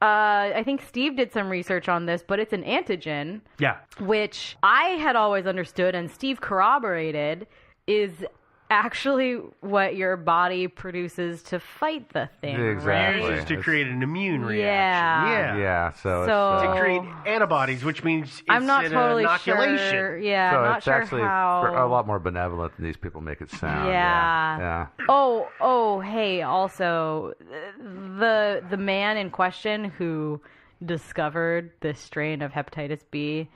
Speaker 5: I think Steve did some research on this, but it's an antigen,
Speaker 7: Yeah.
Speaker 5: which I had always understood and Steve corroborated is actually what your body produces to fight the thing,
Speaker 6: Exactly.
Speaker 5: right?
Speaker 7: Uses to create an immune reaction.
Speaker 5: Yeah.
Speaker 6: Yeah, so,
Speaker 5: So-
Speaker 6: it's,
Speaker 7: To create antibodies, which means it's
Speaker 5: I'm not
Speaker 7: an
Speaker 5: totally
Speaker 7: inoculation.
Speaker 5: sure. Yeah,
Speaker 6: so
Speaker 5: I'm not
Speaker 6: it's
Speaker 5: sure
Speaker 6: actually
Speaker 5: how.
Speaker 6: a lot more benevolent than these people make it sound.
Speaker 5: Yeah.
Speaker 6: Yeah.
Speaker 5: Oh, hey, also, the man in question who discovered this strain of hepatitis B,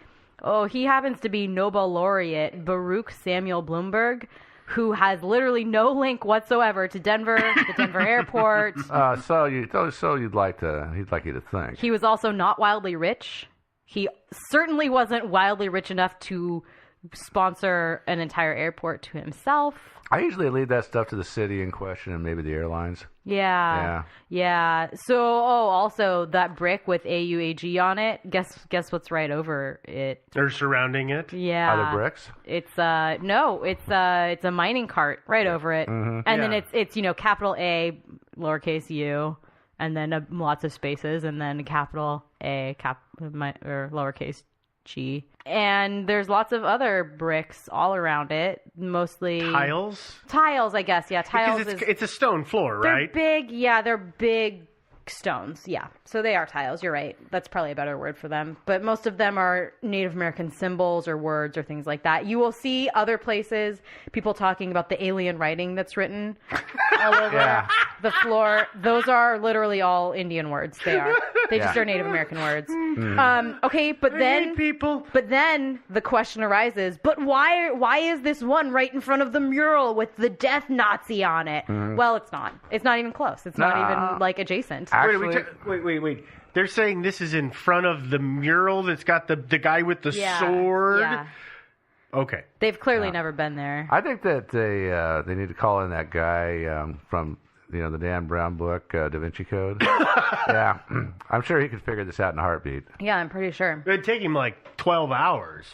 Speaker 5: he happens to be Nobel laureate Baruch Samuel Bloomberg, who has literally no link whatsoever to Denver, the Denver airport.
Speaker 6: So he'd like you to think.
Speaker 5: He was also not wildly rich. He certainly wasn't wildly rich enough to sponsor an entire airport to himself.
Speaker 6: I usually leave that stuff to the city in question and maybe the airlines.
Speaker 5: Yeah. So, also that brick with AUAG on it. Guess what's right over it?
Speaker 7: Or surrounding it.
Speaker 5: Yeah.
Speaker 6: Are there bricks?
Speaker 5: It's it's a mining cart right over it, and then
Speaker 7: Yeah.
Speaker 5: it's capital A, lowercase u, and then lots of spaces, and then capital A, or lowercase g, and there's lots of other bricks all around it, mostly
Speaker 7: Tiles?
Speaker 5: I guess. Yeah, tiles.
Speaker 7: Because it's a stone floor,
Speaker 5: They're
Speaker 7: right?
Speaker 5: big. Yeah, they're big stones. Yeah, so they are tiles. You're right. That's probably a better word for them. But most of them are Native American symbols or words or things like that. You will see other places people talking about the alien writing that's written all over the floor. Those are literally all Indian words. They are. They just are Native American words. Okay, but then
Speaker 7: people.
Speaker 5: But then the question arises, but why is this one right in front of the mural with the death Nazi on it? Well, it's not. It's not even close. It's not even like adjacent.
Speaker 6: Actually,
Speaker 7: Wait. They're saying this is in front of the mural that's got the guy with the sword?
Speaker 5: Yeah.
Speaker 7: Okay.
Speaker 5: They've clearly never been there.
Speaker 6: I think that they need to call in that guy from the Dan Brown book, Da Vinci Code. Yeah, I'm sure he could figure this out in a heartbeat.
Speaker 5: Yeah, I'm pretty sure.
Speaker 7: It'd take him like 12 hours.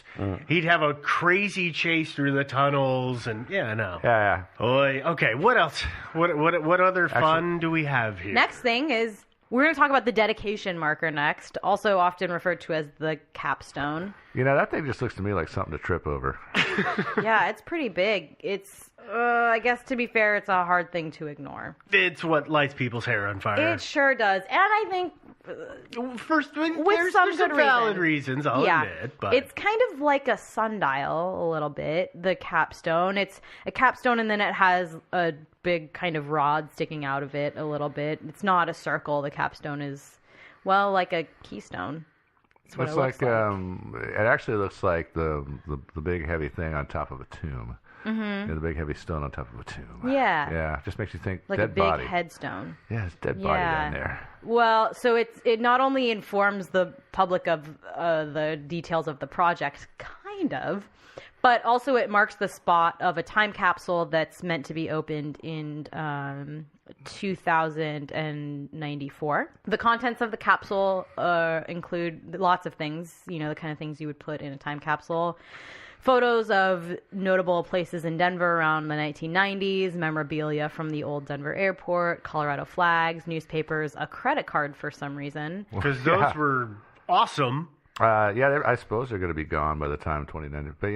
Speaker 7: He'd have a crazy chase through the tunnels, and
Speaker 6: Yeah.
Speaker 7: Oy. Okay, what else? What other fun do we have here?
Speaker 5: Next thing is we're going to talk about the dedication marker next, also often referred to as the capstone.
Speaker 6: That thing just looks to me like something to trip over.
Speaker 5: Yeah, it's pretty big. It's, I guess to be fair, it's a hard thing to ignore.
Speaker 7: It's what lights people's hair on fire.
Speaker 5: It sure does. And I think
Speaker 7: First,
Speaker 5: with
Speaker 7: there's
Speaker 5: some
Speaker 7: some
Speaker 5: good
Speaker 7: valid
Speaker 5: reason.
Speaker 7: reasons, I'll admit. But
Speaker 5: it's kind of like a sundial a little bit, the capstone. It's a capstone and then it has a big kind of rod sticking out of it a little bit. It's not a circle. The capstone is, like a keystone. That's what
Speaker 6: It's
Speaker 5: it looks
Speaker 6: like it actually looks like the big heavy thing on top of a tomb. Mm-hmm. The big heavy stone on top of a tomb.
Speaker 5: Yeah.
Speaker 6: Yeah, just makes you think
Speaker 5: like
Speaker 6: dead
Speaker 5: a big
Speaker 6: body.
Speaker 5: headstone.
Speaker 6: Yeah, it's dead body down there.
Speaker 5: Well, so it not only informs the public of the details of the project, kind of, but also it marks the spot of a time capsule that's meant to be opened in 2094. The contents of the capsule include lots of things, the kind of things you would put in a time capsule. Photos of notable places in Denver around the 1990s, memorabilia from the old Denver airport, Colorado flags, newspapers, a credit card for some reason.
Speaker 7: because those were awesome.
Speaker 6: I suppose they're going to be gone by the time 2090. But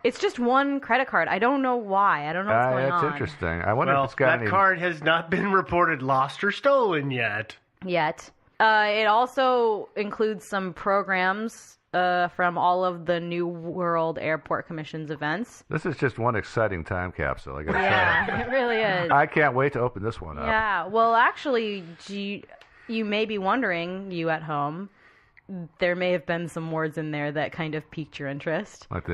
Speaker 5: It's just one credit card. I don't know why. I don't know what's going
Speaker 6: that's
Speaker 5: on.
Speaker 6: interesting. I wonder if
Speaker 7: Well,
Speaker 6: it's got
Speaker 7: that card has not been reported lost or stolen yet.
Speaker 5: Yet. It also includes some programs from all of the New World Airport Commission's events.
Speaker 6: This is just one exciting time capsule. I gotta
Speaker 5: Yeah, it really is.
Speaker 6: say. I can't wait to open this one up.
Speaker 5: Yeah, well, actually, you may be wondering, you at home, there may have been some words in there that kind of piqued your interest.
Speaker 6: Like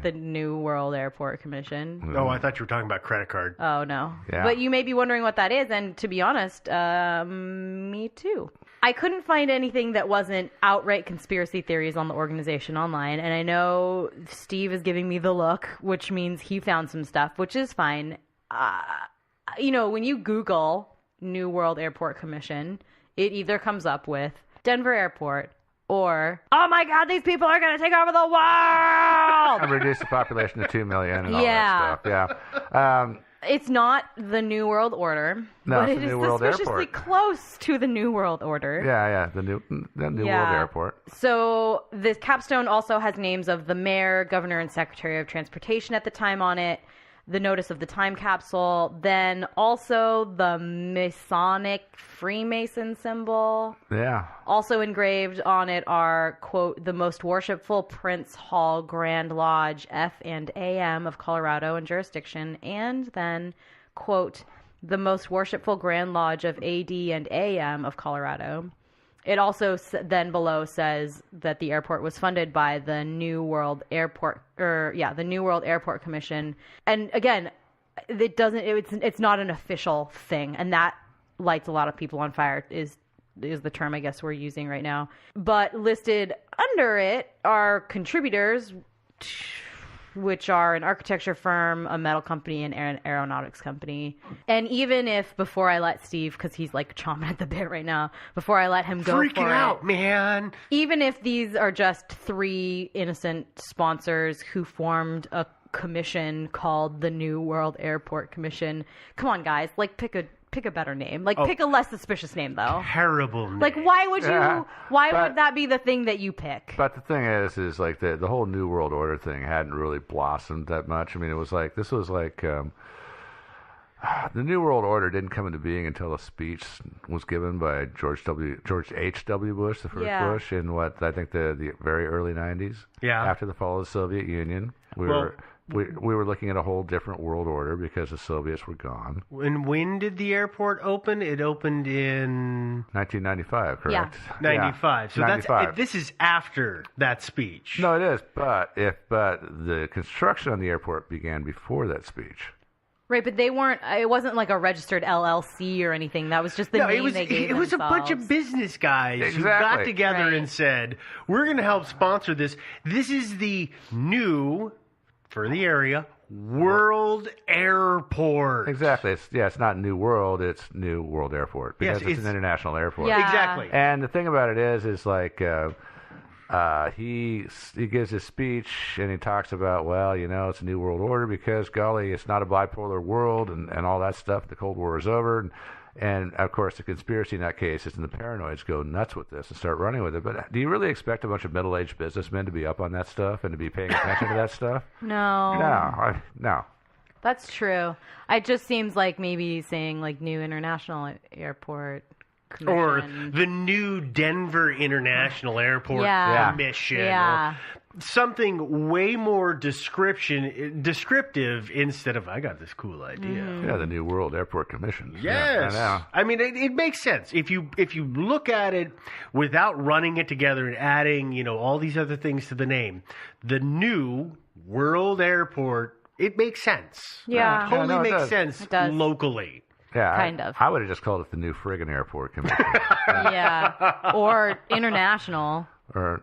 Speaker 6: the
Speaker 5: New World Airport Commission.
Speaker 7: Oh, I thought you were talking about credit card.
Speaker 5: Oh, no.
Speaker 6: Yeah.
Speaker 5: But you may be wondering what that is, and to be honest, me too. I couldn't find anything that wasn't outright conspiracy theories on the organization online, and I know Steve is giving me the look, which means he found some stuff, which is fine. When you Google New World Airport Commission, it either comes up with Denver Airport or, oh my God, these people are going to take over the world!
Speaker 6: And reduce the population to 2 million and all
Speaker 5: Yeah.
Speaker 6: that stuff. Yeah.
Speaker 5: It's not the New World Order,
Speaker 6: No,
Speaker 5: but
Speaker 6: it's
Speaker 5: it
Speaker 6: the
Speaker 5: is
Speaker 6: New World
Speaker 5: suspiciously
Speaker 6: Airport.
Speaker 5: close to the New World Order.
Speaker 6: Yeah, the New World
Speaker 5: Yeah.
Speaker 6: Airport.
Speaker 5: So the capstone also has names of the mayor, governor, and secretary of transportation at the time on it, the notice of the time capsule, then also the Masonic Freemason symbol.
Speaker 6: Yeah.
Speaker 5: Also engraved on it are, quote, the most worshipful Prince Hall Grand Lodge F and AM of Colorado and jurisdiction, and then, quote, the most worshipful Grand Lodge of AD and AM of Colorado. It also then below says that the airport was funded by the New World Airport, the New World Airport Commission. And again, it's not an official thing, and that lights a lot of people on fire. Is the term I guess we're using right now. But listed under it are contributors, which are an architecture firm, a metal company, and an aeronautics company. And even if, before I let Steve, because he's like chomping at the bit right now, before I let him go
Speaker 7: Freaking
Speaker 5: for
Speaker 7: out,
Speaker 5: it,
Speaker 7: man.
Speaker 5: even if these are just 3 innocent sponsors who formed a commission called the New World Airport Commission, come on, guys, like pick a better name. Like pick a less suspicious name, though.
Speaker 7: Terrible name.
Speaker 5: Like, why would
Speaker 6: Yeah,
Speaker 5: would that be the thing that you pick?
Speaker 6: But the thing is like the whole New World Order thing hadn't really blossomed that much. I mean, this was like the New World Order didn't come into being until a speech was given by George H.W. Bush, the first
Speaker 5: Yeah.
Speaker 6: Bush, in what I think the very early 90s.
Speaker 7: Yeah.
Speaker 6: After the fall of the Soviet Union, we were looking at a whole different world order because the Soviets were gone.
Speaker 7: And when did the airport open? It opened in
Speaker 6: 1995, correct?
Speaker 7: 95. So
Speaker 6: 95.
Speaker 7: this is after that speech.
Speaker 6: No, it is, but the construction on the airport began before that speech.
Speaker 5: Right, but it wasn't like a registered LLC or anything. That was just the name they gave
Speaker 7: it was
Speaker 5: themselves.
Speaker 7: a bunch of business guys who got
Speaker 6: Exactly.
Speaker 7: together
Speaker 5: Right.
Speaker 7: and said, we're going to help sponsor this. This is the new, for the area, World Airport.
Speaker 6: Exactly. It's not New World, it's New World Airport because
Speaker 7: Yes,
Speaker 6: it's an international airport.
Speaker 5: Yeah.
Speaker 7: Exactly.
Speaker 6: And the thing about it is like he gives his speech and he talks about, well, it's a new world order because, golly, it's not a bipolar world and all that stuff. The Cold War is over. And of course, the conspiracy in that case is, and the paranoids go nuts with this and start running with it. But do you really expect a bunch of middle-aged businessmen to be up on that stuff and to be paying attention to that stuff?
Speaker 5: No.
Speaker 6: No.
Speaker 5: That's true. It just seems like maybe saying like New International Airport Commission.
Speaker 7: Or the new Denver International Airport
Speaker 5: Yeah.
Speaker 7: Commission.
Speaker 5: Yeah.
Speaker 7: Or something way more descriptive instead of, I got this cool idea.
Speaker 5: Mm-hmm.
Speaker 6: Yeah, the New World Airport Commission.
Speaker 7: Yes.
Speaker 6: Yeah,
Speaker 7: I mean, it makes sense. If you look at it without running it together and adding, all these other things to the name, the New World Airport, it makes sense.
Speaker 5: Yeah.
Speaker 7: Totally
Speaker 6: no, it
Speaker 7: makes
Speaker 6: does.
Speaker 7: sense
Speaker 5: It does.
Speaker 7: locally.
Speaker 6: Yeah,
Speaker 5: Kind of.
Speaker 6: I would have just called it the New Friggin' Airport Commission.
Speaker 5: Yeah. Or international,
Speaker 6: or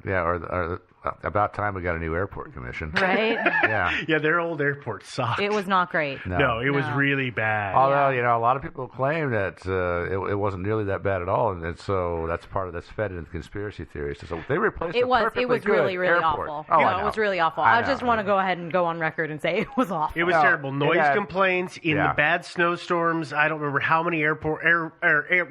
Speaker 6: about time we got a new airport commission.
Speaker 5: right?
Speaker 6: Yeah.
Speaker 7: Yeah, their old airport sucked.
Speaker 5: It was not great.
Speaker 7: No, it was
Speaker 5: No.
Speaker 7: really bad.
Speaker 6: Although, a lot of people claim that it wasn't nearly that bad at all, and so that's fed into conspiracy theories. So they replaced
Speaker 5: It
Speaker 6: a
Speaker 5: was
Speaker 6: perfectly
Speaker 5: really,
Speaker 6: good
Speaker 5: really
Speaker 6: airport.
Speaker 5: awful.
Speaker 6: Oh,
Speaker 5: No,
Speaker 6: I know.
Speaker 5: it was really awful.
Speaker 6: I
Speaker 5: I just
Speaker 6: know.
Speaker 5: want to go ahead and go on record and say it was awful.
Speaker 7: It was
Speaker 6: No,
Speaker 7: terrible. Noise
Speaker 6: it had-
Speaker 7: complaints in
Speaker 6: yeah.
Speaker 7: the bad snowstorms. I don't remember how many air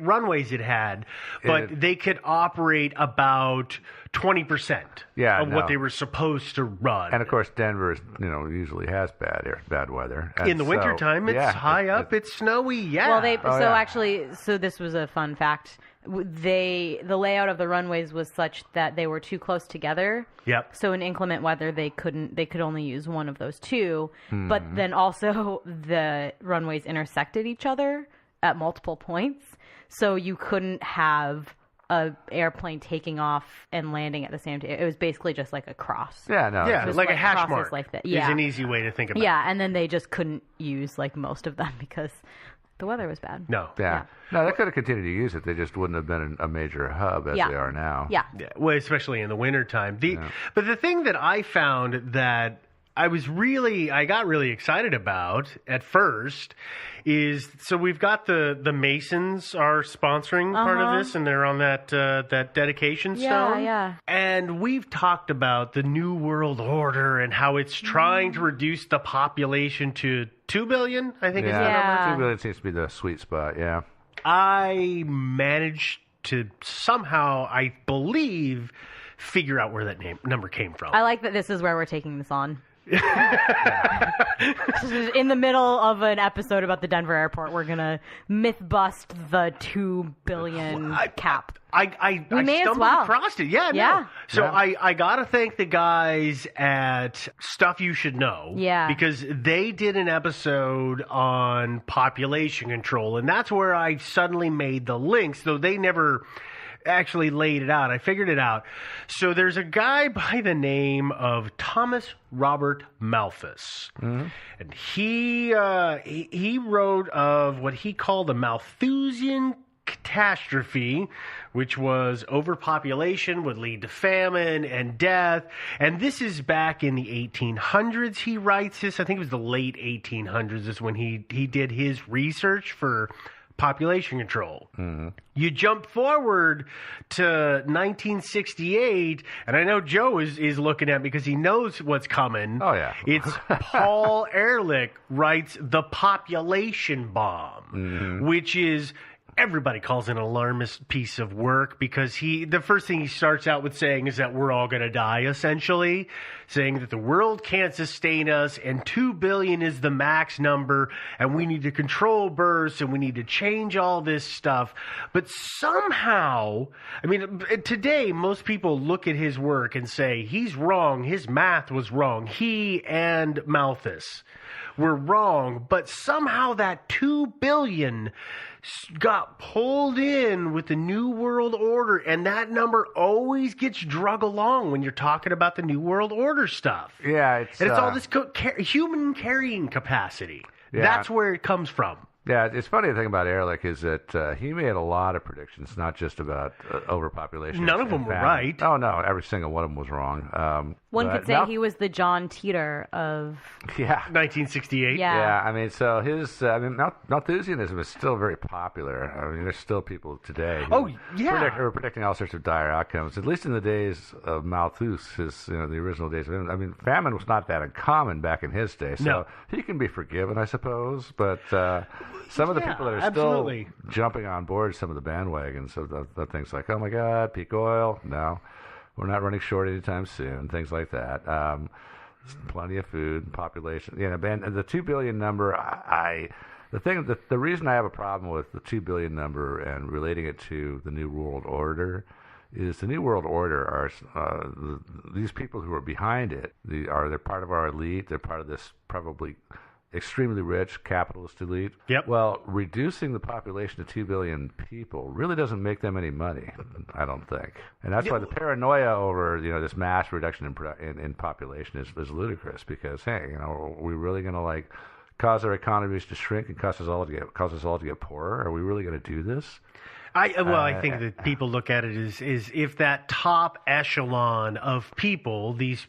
Speaker 7: runways it had, but
Speaker 6: It-
Speaker 7: they could operate about 20%
Speaker 6: Yeah,
Speaker 7: of what
Speaker 6: no.
Speaker 7: they were supposed to run.
Speaker 6: And of course, Denver, usually has bad weather. And
Speaker 7: in the wintertime, it's high up, it's snowy, yeah.
Speaker 5: Well, actually, this was a fun fact. The layout of the runways was such that they were too close together.
Speaker 7: Yep.
Speaker 5: So in inclement weather, they could only use one of those two. But then also the runways intersected each other at multiple points, so you couldn't have a airplane taking off and landing at the same time. It was basically just like a cross.
Speaker 6: Yeah, no.
Speaker 7: Yeah,
Speaker 5: Just
Speaker 7: like a
Speaker 5: like
Speaker 7: hash
Speaker 5: crosses
Speaker 7: mark
Speaker 5: like that.
Speaker 7: is
Speaker 5: Yeah.
Speaker 7: an easy way to think about it.
Speaker 5: Yeah, and then they just couldn't use like most of them because the weather was bad.
Speaker 7: No.
Speaker 6: Yeah. No, they could have continued to use it. They just wouldn't have been a major hub as
Speaker 5: Yeah.
Speaker 6: they are now.
Speaker 5: Yeah.
Speaker 7: Yeah, well, especially in the wintertime. But the thing that I found that I got really excited about at first is, so we've got the Masons are sponsoring part of this, and they're on that dedication stone.
Speaker 5: Yeah.
Speaker 7: And we've talked about the New World Order and how it's trying to reduce the population to 2 billion, I think is the number.
Speaker 5: Yeah.
Speaker 6: 2 billion seems to be the sweet spot, yeah.
Speaker 7: I managed to somehow, I believe, figure out where that number came from.
Speaker 5: I like that this is where we're taking this on. In the middle of an episode about the Denver airport, we're gonna myth bust the 2 billion cap.
Speaker 7: I
Speaker 5: may as
Speaker 7: stumbled
Speaker 5: well.
Speaker 7: across it. Yeah, no.
Speaker 5: Yeah.
Speaker 7: So
Speaker 6: Yeah.
Speaker 7: I got to thank the guys at Stuff You Should Know.
Speaker 5: Yeah.
Speaker 7: Because they did an episode on population control, and that's where I suddenly made the links, though they never actually laid it out. I figured it out. So there's a guy by the name of Thomas Robert Malthus. And he wrote of what he called the Malthusian catastrophe, which was overpopulation would lead to famine and death. And this is back in the 1800s. He writes this. I think it was the late 1800s is when he did his research for population control. You jump forward to 1968, and I know Joe is looking at me because he knows what's coming.
Speaker 6: Oh, yeah.
Speaker 7: It's Paul Ehrlich writes The Population Bomb, which is, everybody calls it an alarmist piece of work because the first thing he starts out with saying is that we're all going to die, essentially, saying that the world can't sustain us and 2 billion is the max number and we need to control births and we need to change all this stuff. But somehow, I mean, today most people look at his work and say he's wrong, his math was wrong, he and Malthus were wrong, but somehow that 2 billion got pulled in with the New World Order, and that number always gets drug along when you're talking about the New World Order stuff.
Speaker 6: Yeah,
Speaker 7: And it's all this human carrying capacity.
Speaker 6: Yeah.
Speaker 7: That's where it comes from.
Speaker 6: Yeah, it's funny. The thing about Ehrlich is that he made a lot of predictions, not just about overpopulation.
Speaker 7: None of
Speaker 6: and
Speaker 7: them were
Speaker 6: famine.
Speaker 7: right.
Speaker 6: Oh, no, every single one of them was wrong.
Speaker 5: One
Speaker 6: but
Speaker 5: could say he was the John Teeter of...
Speaker 6: Yeah.
Speaker 7: 1968.
Speaker 5: Yeah.
Speaker 6: Yeah, I mean, so his, Malthusianism is still very popular. I mean, there's still people today who who are predicting all sorts of dire outcomes, at least in the days of Malthus, the original days of him. I mean, famine was not that uncommon back in his day, so
Speaker 7: No.
Speaker 6: he can be forgiven, I suppose, but some of the people that are
Speaker 7: absolutely.
Speaker 6: still jumping on board some of the bandwagons of the things like, oh my God, peak oil, no, we're not running short anytime soon, things like that. Plenty of food, population. The 2 billion number. The reason I have a problem with the 2 billion number and relating it to the New World Order is the New World Order are these people who are behind it. They're part of our elite. They're part of this probably extremely rich capitalist elite.
Speaker 7: Yep.
Speaker 6: Well, reducing the population to 2 billion people really doesn't make them any money, I don't think. And that's why the paranoia over this mass reduction in population is ludicrous. Because hey, are we really going to cause our economies to shrink and cause us all to get poorer? Are we really going to do this?
Speaker 7: I think that people look at it is if that top echelon of people, these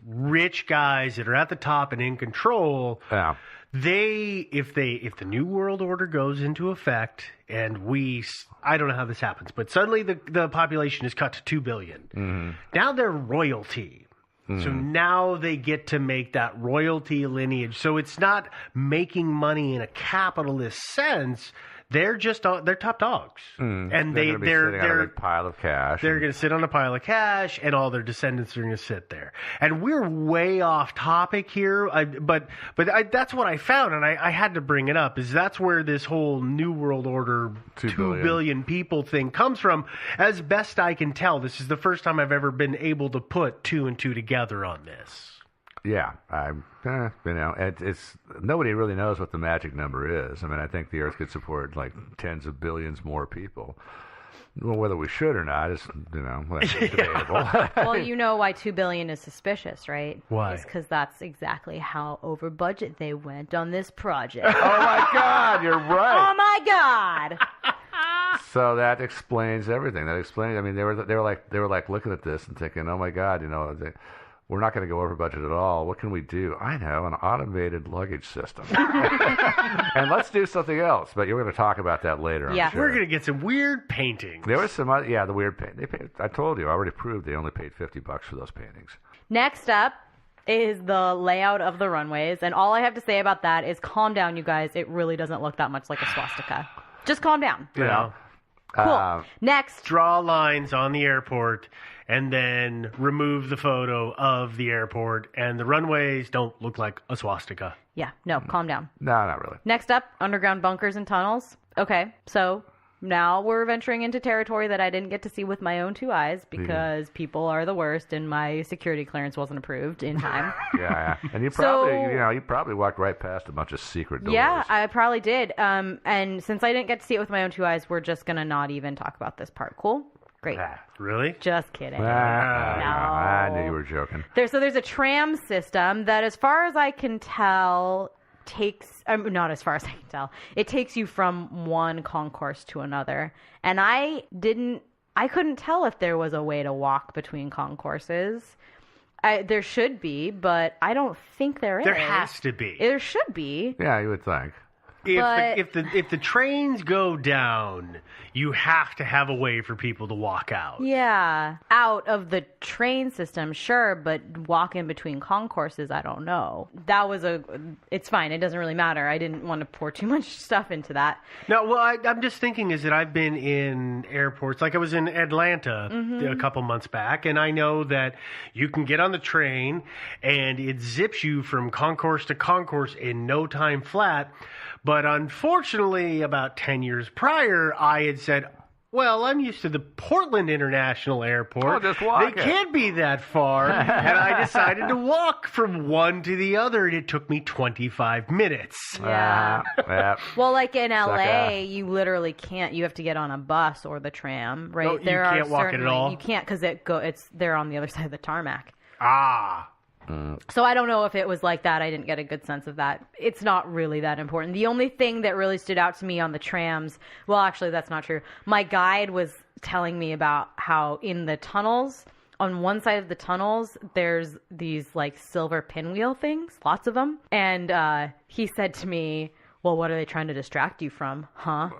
Speaker 7: rich guys that are at the top and in control,
Speaker 6: Yeah.
Speaker 7: if the New World Order goes into effect and I don't know how this happens, but suddenly the population is cut to 2 billion.
Speaker 6: Mm-hmm.
Speaker 7: Now they're royalty. So now they get to make that royalty lineage. So it's not making money in a capitalist sense. they're top dogs, and
Speaker 6: they're going to be sitting on a big pile of cash.
Speaker 7: They're going to sit on a pile of cash, and all their descendants are going to sit there. And we're way off topic here, but that's what I found, and I had to bring it up. Is that's where this whole New World Order 2 billion people thing comes from? As best I can tell, this is the first time I've ever been able to put 2 and 2 together on this.
Speaker 6: Yeah, it's nobody really knows what the magic number is. I mean, I think the Earth could support like tens of billions more people. Well, whether we should or not is, that's debatable.
Speaker 5: Well, you know why 2 billion is suspicious, right?
Speaker 7: Why?
Speaker 5: It's because that's exactly how over budget they went on this project.
Speaker 6: Oh my God, you're right.
Speaker 5: Oh my God.
Speaker 6: So that explains everything. That explains. I mean, they were like looking at this and thinking, oh my God, we're not going to go over budget at all. What can we do? I know, an automated luggage system. And let's do something else. But you're going to talk about that later, I'm sure.
Speaker 7: We're going to get some weird paintings.
Speaker 6: There was some other, the weird paint. I told you, I already proved they only paid $50 for those paintings.
Speaker 5: Next up is the layout of the runways. And all I have to say about that is calm down, you guys. It really doesn't look that much like a swastika. Just calm down. Cool. Next.
Speaker 7: Draw lines on the airport and then remove the photo of the airport, and the runways don't look like a swastika.
Speaker 5: Yeah, no, calm down.
Speaker 6: No, not really.
Speaker 5: Next up, underground bunkers and tunnels. Okay, so now we're venturing into territory that I didn't get to see with my own 2 eyes because people are the worst and my security clearance wasn't approved in time.
Speaker 6: Yeah. And you probably walked right past a bunch of secret doors.
Speaker 5: Yeah, I probably did. And since I didn't get to see it with my own 2 eyes, we're just going to not even talk about this part. Cool? Great.
Speaker 7: Really?
Speaker 5: Just kidding.
Speaker 6: No. I knew you were joking.
Speaker 5: There's a tram system that, as far as I can tell, not as far as I can tell, it takes you from one concourse to another. And I couldn't tell if there was a way to walk between concourses. There should be, but I don't think there is.
Speaker 7: There has to be.
Speaker 5: There should be.
Speaker 6: Yeah, you would think.
Speaker 7: If the trains go down, you have to have a way for people to walk out.
Speaker 5: Yeah, out of the train system, sure, but walk in between concourses, I don't know. It's fine. It doesn't really matter. I didn't want to pour too much stuff into that.
Speaker 7: No, well, I'm just thinking is that I've been in airports, like I was in Atlanta a couple months back, and I know that you can get on the train and it zips you from concourse to concourse in no time flat. But unfortunately, about 10 years prior, I had said, well, I'm used to the Portland International Airport.
Speaker 6: I'll just walk
Speaker 7: They can't be that far. And I decided to walk from one to the other, and it took me 25 minutes.
Speaker 5: Yeah. Well, like in LA,
Speaker 6: Sucker.
Speaker 5: you literally can't. You have to get on a bus or the tram, right?
Speaker 7: No, you can't walk it at all?
Speaker 5: You can't because they're on the other side of the tarmac.
Speaker 7: Ah.
Speaker 5: So I don't know if it was like that. I didn't get a good sense of that. It's not really that important. The only thing that really stood out to me on the trams, well, actually, that's not true. My guide was telling me about how in the tunnels, on one side of the tunnels, there's these like silver pinwheel things, lots of them. And he said to me, well, what are they trying to distract you from? Huh?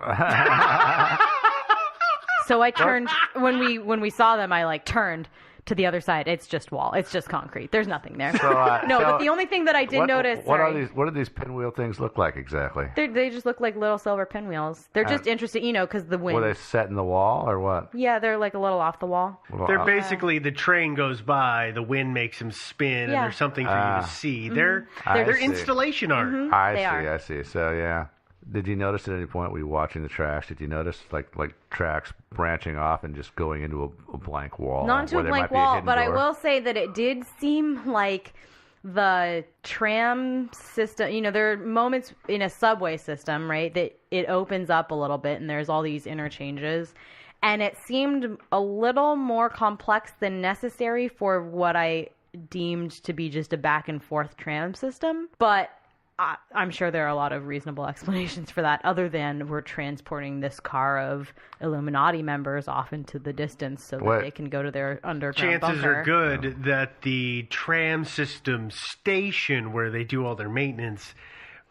Speaker 5: So I turned, when we saw them, I turned to the other side. It's just wall. It's just concrete. There's nothing there. But the only thing that I did notice...
Speaker 6: What do these pinwheel things look like exactly?
Speaker 5: They just look like little silver pinwheels. They're just interesting, because the wind...
Speaker 6: Were they set in the wall or what?
Speaker 5: Yeah, they're like a little off the wall.
Speaker 7: They're basically, the train goes by, the wind makes them spin, and there's something for you to see. They're installation art.
Speaker 6: I see. So, yeah. Did you notice at any point when you were watching the tracks, did you notice like tracks branching off and just going into a blank wall?
Speaker 5: Not into a blank wall, but I will say that it did seem like the tram system, there are moments in a subway system, right, that it opens up a little bit and there's all these interchanges. And it seemed a little more complex than necessary for what I deemed to be just a back and forth tram system. But I'm sure there are a lot of reasonable explanations for that, other than we're transporting this car of Illuminati members off into the distance so that they can go to their underground bunker.
Speaker 7: Chances are good that the tram system station where they do all their maintenance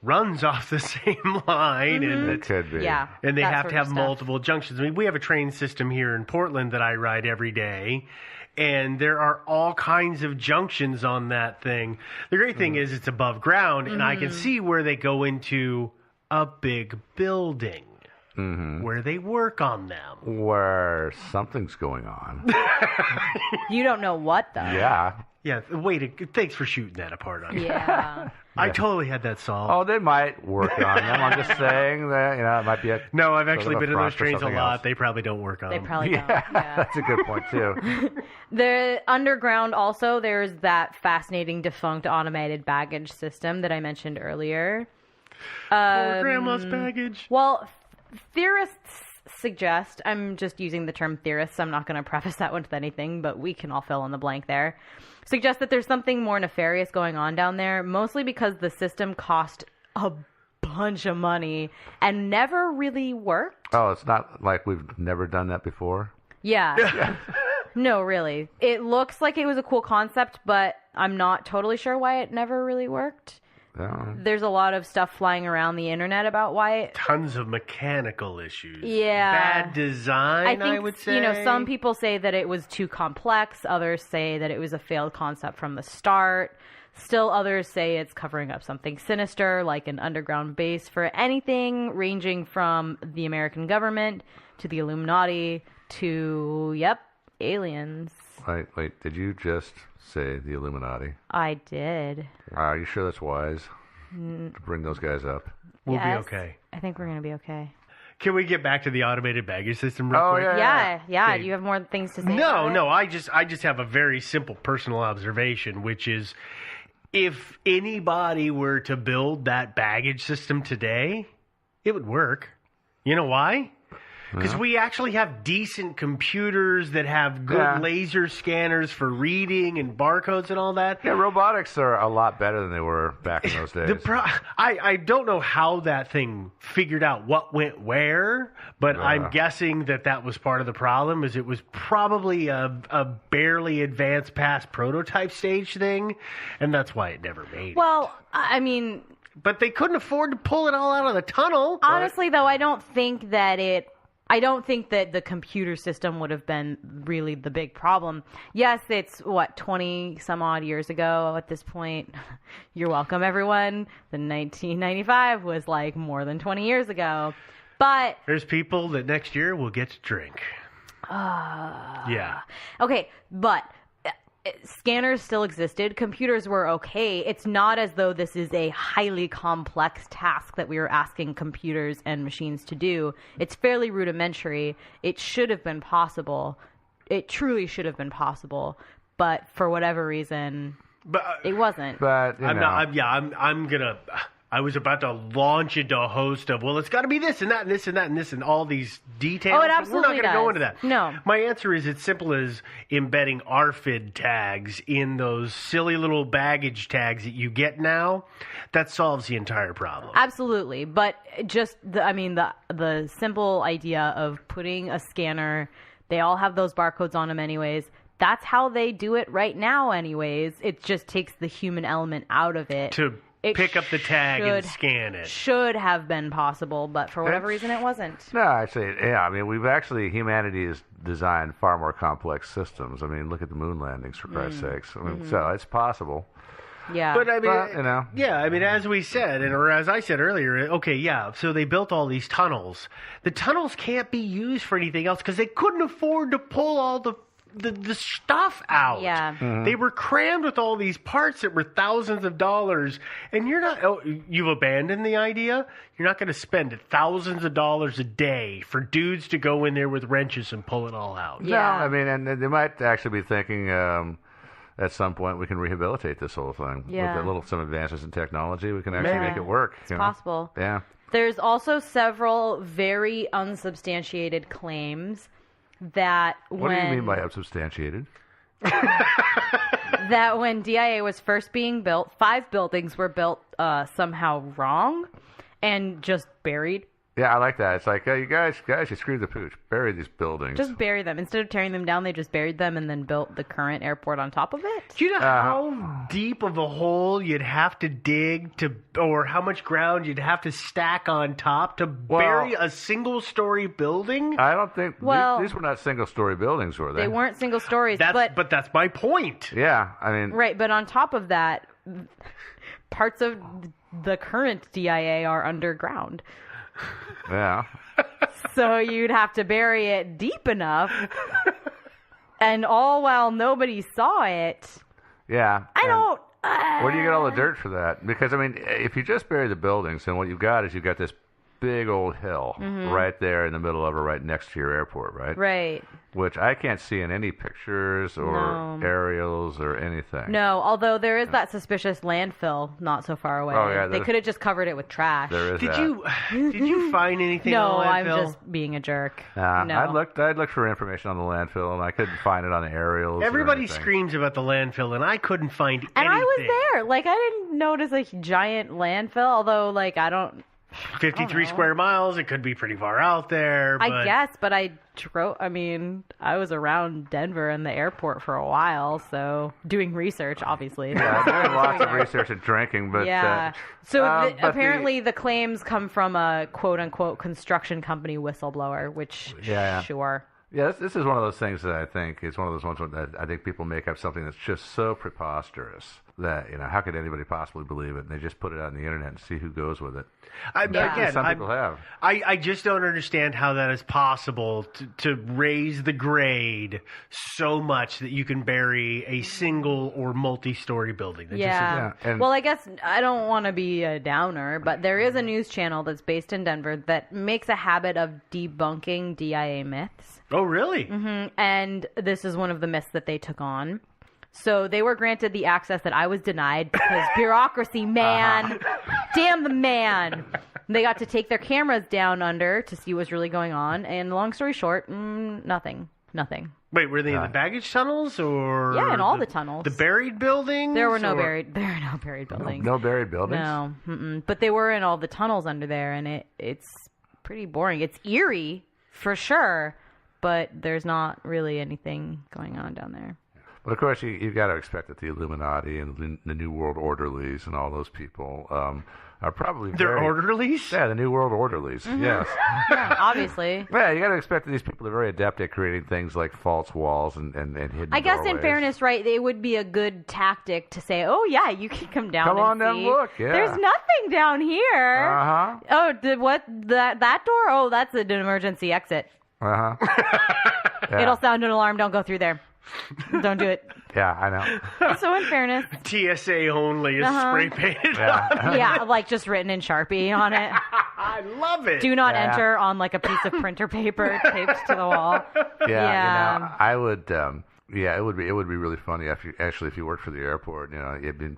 Speaker 7: runs off the same line. And
Speaker 6: it could be.
Speaker 5: Yeah,
Speaker 7: and they have to have multiple junctions. I mean, we have a train system here in Portland that I ride every day. And there are all kinds of junctions on that thing. The great thing is it's above ground, and I can see where they go into a big building. where they work on them.
Speaker 6: Where something's going on.
Speaker 5: You don't know what, though.
Speaker 6: Yeah.
Speaker 7: Yeah, wait, thanks for shooting that apart on me.
Speaker 5: Yeah.
Speaker 7: I totally had that solved.
Speaker 6: Oh, they might work on them. I'm just saying that, it might be a...
Speaker 7: No, I've
Speaker 6: sort
Speaker 7: actually
Speaker 6: of a
Speaker 7: been in those
Speaker 6: front for
Speaker 7: trains a
Speaker 6: something
Speaker 7: lot.
Speaker 6: else.
Speaker 7: They probably don't work on
Speaker 5: They
Speaker 7: them.
Speaker 5: probably don't.
Speaker 6: Yeah,
Speaker 5: Yeah.
Speaker 6: that's a good point, too.
Speaker 5: The underground also, there's that fascinating defunct automated baggage system that I mentioned earlier.
Speaker 7: Poor grandma's baggage.
Speaker 5: Well, theorists suggest, I'm just using the term theorists, I'm not going to preface that one with anything, but we can all fill in the blank there. Suggest that there's something more nefarious going on down there, mostly because the system cost a bunch of money and never really worked.
Speaker 6: Oh, it's not like we've never done that before?
Speaker 5: Yeah. No, really. It looks like it was a cool concept, but I'm not totally sure why it never really worked.
Speaker 6: No.
Speaker 5: There's a lot of stuff flying around the internet about why it...
Speaker 7: Tons of mechanical issues.
Speaker 5: Yeah.
Speaker 7: Bad design, I would say.
Speaker 5: Some people say that it was too complex. Others say that it was a failed concept from the start. Still others say it's covering up something sinister, like an underground base for anything ranging from the American government to the Illuminati to, aliens.
Speaker 6: Wait, did you just say the Illuminati?
Speaker 5: I did.
Speaker 6: Are you sure that's wise to bring those guys up?
Speaker 7: We'll be
Speaker 5: Yes.
Speaker 7: okay.
Speaker 5: I think we're going to be okay.
Speaker 7: Can we get back to the automated baggage system real quick?
Speaker 5: Yeah.
Speaker 7: Okay.
Speaker 5: Do you have more things to say?
Speaker 7: No,
Speaker 5: about it?
Speaker 7: no. I just have a very simple personal observation, which is if anybody were to build that baggage system today, it would work. You know why? Because we actually have decent computers that have good laser scanners for reading and barcodes and all that.
Speaker 6: Yeah, robotics are a lot better than they were back in those days.
Speaker 7: I don't know how that thing figured out what went where, but I'm guessing that was part of the problem. Is it was probably a barely advanced past prototype stage thing, and that's why it never made it.
Speaker 5: Well, I mean,
Speaker 7: But they couldn't afford to pull it all out of the tunnel.
Speaker 5: honestly, though, I don't think that the computer system would have been really the big problem. Yes, it's 20 some odd years ago at this point. You're welcome, everyone. The 1995 was like more than 20 years ago. But
Speaker 7: There's people that next year will get to drink. Yeah.
Speaker 5: okay, but scanners still existed. Computers were okay. It's not as though this is a highly complex task that we were asking computers and machines to do. It's fairly rudimentary. It should have been possible. It truly should have been possible. But for whatever reason,
Speaker 7: But
Speaker 5: it wasn't.
Speaker 6: But, you know,
Speaker 7: I'm gonna. I was about to launch into a host of, well, it's got to be this and that and this and that and this and all these details.
Speaker 5: Oh, it
Speaker 7: but
Speaker 5: absolutely
Speaker 7: We're not going to go
Speaker 5: does.
Speaker 7: into that.
Speaker 5: No.
Speaker 7: My answer is it's simple as embedding RFID tags in those silly little baggage tags that you get now. That solves the entire problem.
Speaker 5: Absolutely, but just the simple idea of putting a scanner, they all have those barcodes on them anyways. That's how they do it right now anyways. It just takes the human element out of it.
Speaker 7: To pick up the tag and scan it.
Speaker 5: Should have been possible, but for whatever reason it wasn't.
Speaker 6: No, actually, yeah. I mean, humanity has designed far more complex systems. I mean, look at the moon landings, for Christ's sakes. I mean, so it's possible.
Speaker 5: Yeah.
Speaker 7: But I mean,
Speaker 6: But, you know.
Speaker 7: yeah, I mean, as we said, or as I said earlier, okay, yeah, so they built all these tunnels. The tunnels can't be used for anything else because they couldn't afford to pull all the stuff out.
Speaker 5: Yeah.
Speaker 7: They were crammed with all these parts that were thousands of dollars, and you've abandoned the idea. You're not going to spend thousands of dollars a day for dudes to go in there with wrenches and pull it all out.
Speaker 5: Yeah.
Speaker 6: No, I mean, and they might actually be thinking at some point we can rehabilitate this whole thing.
Speaker 5: Yeah.
Speaker 6: With some advances in technology, we can actually make it work.
Speaker 5: It's possible.
Speaker 6: Yeah.
Speaker 5: There's also several very unsubstantiated claims that
Speaker 6: What do you mean by unsubstantiated?
Speaker 5: that when DIA was first being built, 5 buildings were built somehow wrong and just buried.
Speaker 6: Yeah, I like that. It's like, hey, you guys, you screwed the pooch. Bury these buildings.
Speaker 5: Just bury them. Instead of tearing them down, they just buried them and then built the current airport on top of it.
Speaker 7: Do you know how deep of a hole you'd have to dig or how much ground you'd have to stack on top to bury a single-story building?
Speaker 6: I don't think
Speaker 5: Well,
Speaker 6: these were not single-story buildings, were they?
Speaker 5: They weren't single stories,
Speaker 7: But that's my point.
Speaker 6: Yeah, I mean,
Speaker 5: right. But on top of that, parts of the current DIA are underground.
Speaker 6: yeah.
Speaker 5: So you'd have to bury it deep enough. And all while nobody saw it.
Speaker 6: Yeah.
Speaker 5: I don't.
Speaker 6: Where do you get all the dirt for that? Because, I mean, if you just bury the buildings, then what you've got is you've got this big old hill right there in the middle of it, right next to your airport, right?
Speaker 5: Right.
Speaker 6: Which I can't see in any pictures or aerials or anything.
Speaker 5: No, although there is that suspicious landfill not so far away.
Speaker 6: Oh, yeah,
Speaker 5: they could have just covered it with trash.
Speaker 6: There is
Speaker 7: Did
Speaker 6: that.
Speaker 7: did you find anything?
Speaker 5: No,
Speaker 7: on the
Speaker 5: I'm
Speaker 7: landfill?
Speaker 5: just being a jerk. No.
Speaker 6: I'd looked for information on the landfill, and I couldn't find it on the aerials. or
Speaker 7: Everybody
Speaker 6: anything.
Speaker 7: screams about the landfill, and I couldn't find anything.
Speaker 5: And I was there. Like, I didn't notice a giant landfill, although, like, I don't...
Speaker 7: 53 square miles. It could be pretty far out there. But
Speaker 5: I guess, but I was around Denver and the airport for a while, so doing research, obviously.
Speaker 6: Yeah, I'm doing lots of research and drinking, but
Speaker 5: yeah. So
Speaker 6: but
Speaker 5: apparently the claims come from a quote-unquote construction company whistleblower, which, sure.
Speaker 6: Yeah, this is one of those things that I think is one of those ones that I think people make up something that's just so preposterous that, how could anybody possibly believe it? And they just put it on the internet and see who goes with it. Some people have.
Speaker 7: I just don't understand how that is possible to raise the grade so much that you can bury a single or multi-story building. That
Speaker 6: and-
Speaker 5: well, I guess I don't want to be a downer, but there is a news channel that's based in Denver that makes a habit of debunking DIA myths.
Speaker 7: Oh, really?
Speaker 5: Mm-hmm. And this is one of the myths that they took on. So they were granted the access that I was denied because bureaucracy, man. Damn the man. They got to take their cameras down under to see what's really going on. And long story short, nothing.
Speaker 7: Wait, were they in the baggage tunnels or?
Speaker 5: Yeah, in all the tunnels.
Speaker 7: The buried buildings?
Speaker 5: There are no buried buildings.
Speaker 6: No buried buildings?
Speaker 5: No. But they were in all the tunnels under there, and it's pretty boring. It's eerie, for sure, but there's not really anything going on down there.
Speaker 6: But of course, you've got to expect that the Illuminati and the New World Orderlies and all those people are probably
Speaker 7: They're orderlies?
Speaker 6: Yeah, the New World Orderlies, yes.
Speaker 5: Yeah, obviously.
Speaker 6: Yeah, you got to expect that these people are very adept at creating things like false walls and hidden
Speaker 5: I guess in
Speaker 6: doorways.
Speaker 5: fairness, right, it would be a good tactic to say, oh, yeah, you can come down
Speaker 6: Come
Speaker 5: and
Speaker 6: on down
Speaker 5: see.
Speaker 6: and look, yeah.
Speaker 5: There's nothing down here.
Speaker 6: Uh-huh.
Speaker 5: Oh, that door? Oh, that's an emergency exit.
Speaker 6: Uh-huh. Yeah.
Speaker 5: It'll sound an alarm. Don't go through there. Don't do it.
Speaker 6: Yeah, I know.
Speaker 5: So in fairness,
Speaker 7: TSA only is spray painted.
Speaker 6: Yeah.
Speaker 5: yeah, like just written in Sharpie on it.
Speaker 7: I love it.
Speaker 5: Do not enter on like a piece of printer paper taped to the wall.
Speaker 6: Yeah. I would. It would be really funny if you worked for the airport.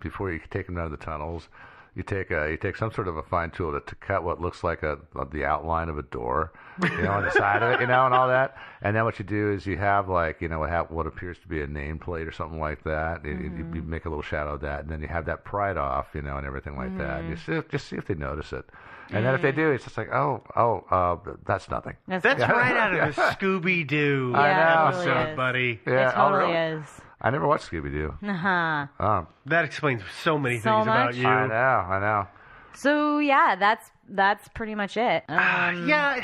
Speaker 6: Before you take them down to the tunnels, you take some sort of a fine tool to cut what looks like the outline of a door, on the side of it, and all that. And then what you do is you have what appears to be a nameplate or something like that. You make a little shadow of that, and then you have that pried off, and everything like that. And you just see if they notice it. And then if they do, it's just like, that's nothing.
Speaker 7: That's right out of the Scooby-Doo
Speaker 5: episode,
Speaker 7: really buddy.
Speaker 5: Yeah, it totally is.
Speaker 6: I never watched Scooby-Doo.
Speaker 5: Uh-huh.
Speaker 7: That explains so many
Speaker 5: So
Speaker 7: things about
Speaker 5: much.
Speaker 7: you.
Speaker 6: I know.
Speaker 5: So yeah, that's pretty much it.
Speaker 7: Yeah,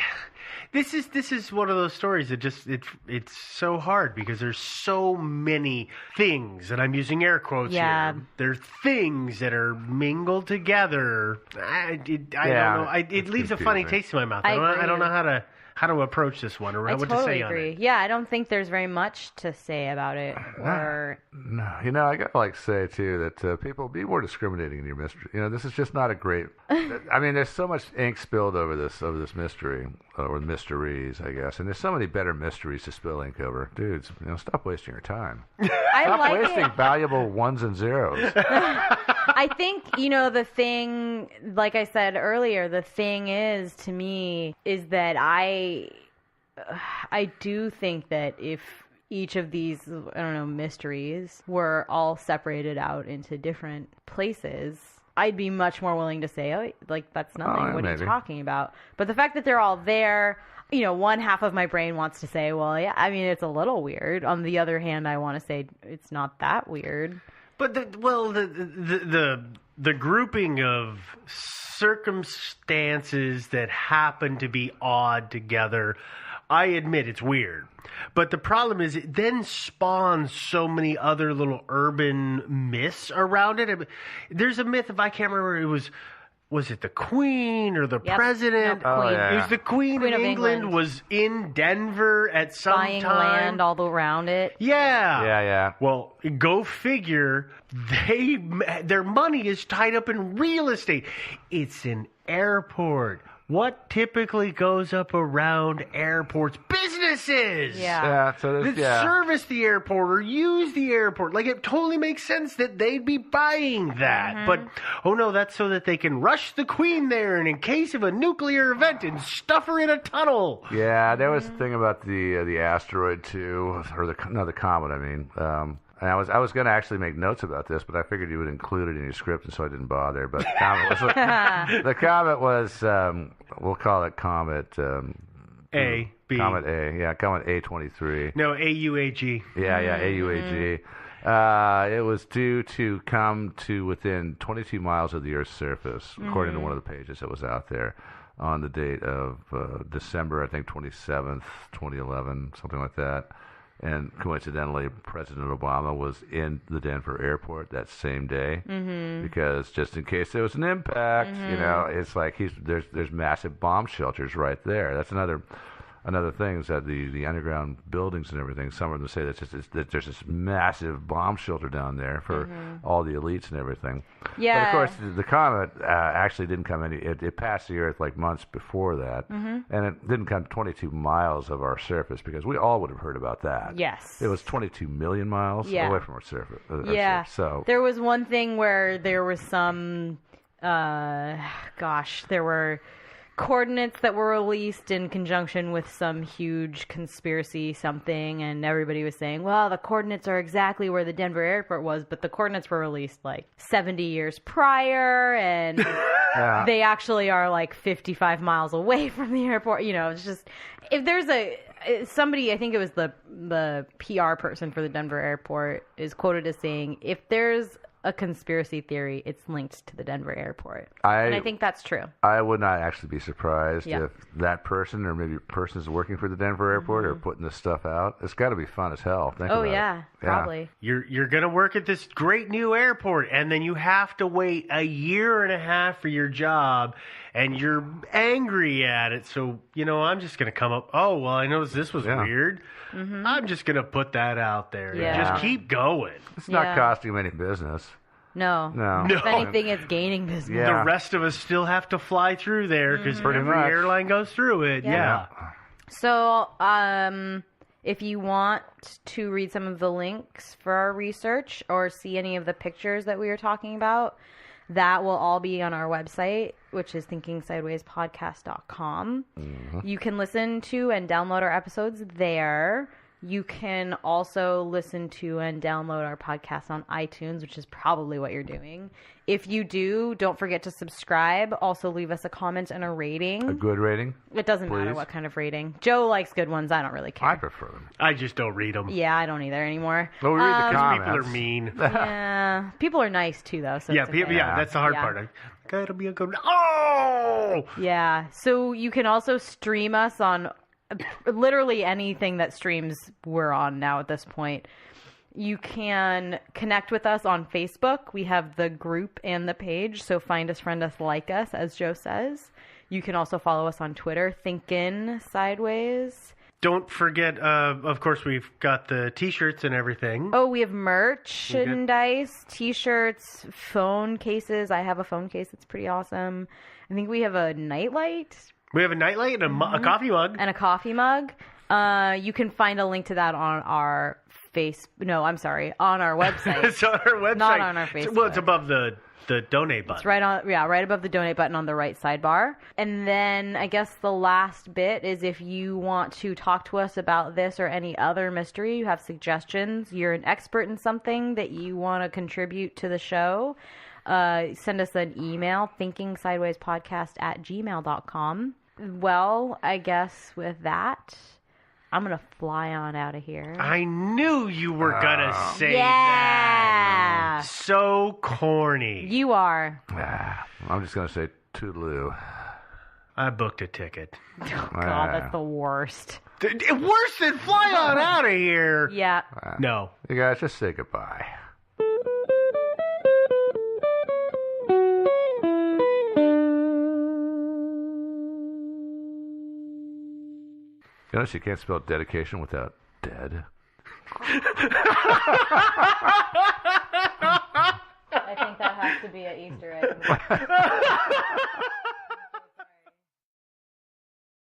Speaker 7: this is one of those stories that just it's so hard because there's so many things, and I'm using air quotes here. There's things that are mingled together. I don't know. It leaves a funny taste in my mouth. I don't know how to approach this one or what to say on it.
Speaker 5: Yeah, I don't think there's very much to say about it.
Speaker 6: No, I gotta say too that people be more discriminating in your mystery. This is just not a great. I mean, there's so much ink spilled over this mystery or mysteries, I guess, and there's so many better mysteries to spill ink over. Dudes, stop wasting your time. Stop wasting valuable ones and zeros.
Speaker 5: I think, the thing, like I said earlier, the thing is, to me, is that I do think that if each of these, mysteries were all separated out into different places, I'd be much more willing to say, that's nothing. What are you talking about? But the fact that they're all there, one half of my brain wants to say, well, yeah, I mean, it's a little weird. On the other hand, I want to say it's not that weird.
Speaker 7: But the grouping of circumstances that happen to be odd together, I admit it's weird. But the problem is it then spawns so many other little urban myths around it. There's a myth, if I can't remember, it was was it the Queen or the
Speaker 5: Yep.
Speaker 7: President?
Speaker 5: No, Queen.
Speaker 6: yeah.
Speaker 7: It was the Queen of England was in Denver at some
Speaker 5: Buying
Speaker 7: time.
Speaker 5: land all around it.
Speaker 7: Yeah.
Speaker 6: Yeah.
Speaker 7: Well, go figure. Their money is tied up in real estate. It's an airport. What typically goes up around airports? Businesses.
Speaker 5: Yeah.
Speaker 6: Yeah. So
Speaker 7: That
Speaker 6: there's,
Speaker 7: service the airport or use the airport. Like, it totally makes sense that they'd be buying that. But, oh no, that's so that they can rush the Queen there and in case of a nuclear event and stuff her in a tunnel.
Speaker 6: Yeah, there was a thing about the asteroid too, or the comet. I mean, and I was going to actually make notes about this, but I figured you would include it in your script, and so I didn't bother. But the comet was we'll call it Comet
Speaker 7: A, B.
Speaker 6: Comet A, yeah, Comet A23.
Speaker 7: No, AUAG.
Speaker 6: Yeah, AUAG. It was due to come to within 22 miles of the Earth's surface, according to one of the pages that was out there, on the date of December, I think, 27th, 2011, something like that. And coincidentally, President Obama was in the Denver airport that same day because just in case there was an impact, it's like there's massive bomb shelters right there. That's another thing is that the underground buildings and everything. Some of them say that there's this massive bomb shelter down there for all the elites and everything.
Speaker 5: Yeah.
Speaker 6: But of course, the comet actually didn't come any. It passed the Earth like months before that, and it didn't come 22 miles of our surface because we all would have heard about that.
Speaker 5: Yes.
Speaker 6: It was 22 million miles away from our surface.
Speaker 5: Yeah.
Speaker 6: So
Speaker 5: there was one thing where there was some, there were coordinates that were released in conjunction with some huge conspiracy something, and everybody was saying, well, the coordinates are exactly where the Denver airport was, but the coordinates were released like 70 years prior, and they actually are like 55 miles away from the airport. It's just, if there's somebody, I think it was the PR person for the Denver airport, is quoted as saying, if there's a conspiracy theory, it's linked to the Denver airport. And I think that's true.
Speaker 6: I would not actually be surprised
Speaker 5: Yeah.
Speaker 6: if that person or maybe persons working for the Denver airport are putting this stuff out. It's got to be fun as hell. Think about it.
Speaker 5: Probably.
Speaker 7: You're going to work at this great new airport, and then you have to wait a year and a half for your job, and you're angry at it. So, I'm just going to come up, oh, well, I noticed this was weird. I'm just going to put that out there.
Speaker 5: Yeah.
Speaker 7: Just keep going.
Speaker 6: It's not costing them any business.
Speaker 5: No.
Speaker 6: No.
Speaker 5: If anything, it's gaining business.
Speaker 6: Yeah.
Speaker 7: The rest of us still have to fly through there because every
Speaker 6: much.
Speaker 7: airline goes through it. Yeah.
Speaker 5: So, if you want to read some of the links for our research or see any of the pictures that we were talking about, that will all be on our website, which is thinkingsidewayspodcast.com. You can listen to and download our episodes there. You can also listen to and download our podcast on iTunes, which is probably what you're doing. If you do, don't forget to subscribe. Also, leave us a comment and a rating.
Speaker 6: A good rating?
Speaker 5: It doesn't matter
Speaker 6: Please.
Speaker 5: what kind of rating. Joe likes good ones. I don't really care.
Speaker 6: I prefer them.
Speaker 7: I just don't read them.
Speaker 5: Yeah, I don't either anymore.
Speaker 6: Well, we read the comments.
Speaker 7: People are mean.
Speaker 5: Yeah, people are nice too, though. So
Speaker 7: Yeah,
Speaker 5: it's okay.
Speaker 7: that's the hard
Speaker 5: Yeah.
Speaker 7: part. Gotta be a good. Oh!
Speaker 5: Yeah, so you can also stream us on literally anything that streams we're on now at this point. You can connect with us on Facebook. We have the group and the page, so find us, friend us, like us, as Joe says. You can also follow us on Twitter, Thinkin' Sideways.
Speaker 7: Don't forget, of course, we've got the T-shirts and everything.
Speaker 5: Oh, we have merchandise, T-shirts, phone cases. I have a phone case that's pretty awesome. I think we have a nightlight.
Speaker 7: We have a nightlight and a coffee mug.
Speaker 5: And a coffee mug. You can find a link to that on our on our website.
Speaker 7: It's on our website.
Speaker 5: Not on our Facebook.
Speaker 7: Well, it's above the donate button.
Speaker 5: It's right above the donate button on the right sidebar. And then I guess the last bit is if you want to talk to us about this or any other mystery, you have suggestions, you're an expert in something that you want to contribute to the show, send us an email, thinkingsidewayspodcast@gmail.com. Well, I guess with that, I'm going to fly on out of here.
Speaker 7: I knew you were gonna say
Speaker 5: Yeah.
Speaker 7: that. So corny.
Speaker 5: You are.
Speaker 6: I'm just going to say toodaloo.
Speaker 7: I booked a ticket.
Speaker 5: Oh, God, that's the worst.
Speaker 7: Worse than fly on out of here.
Speaker 5: Yeah.
Speaker 7: No.
Speaker 6: You guys, just say goodbye. You notice you can't spell dedication without dead.
Speaker 5: I think that has to be an Easter egg.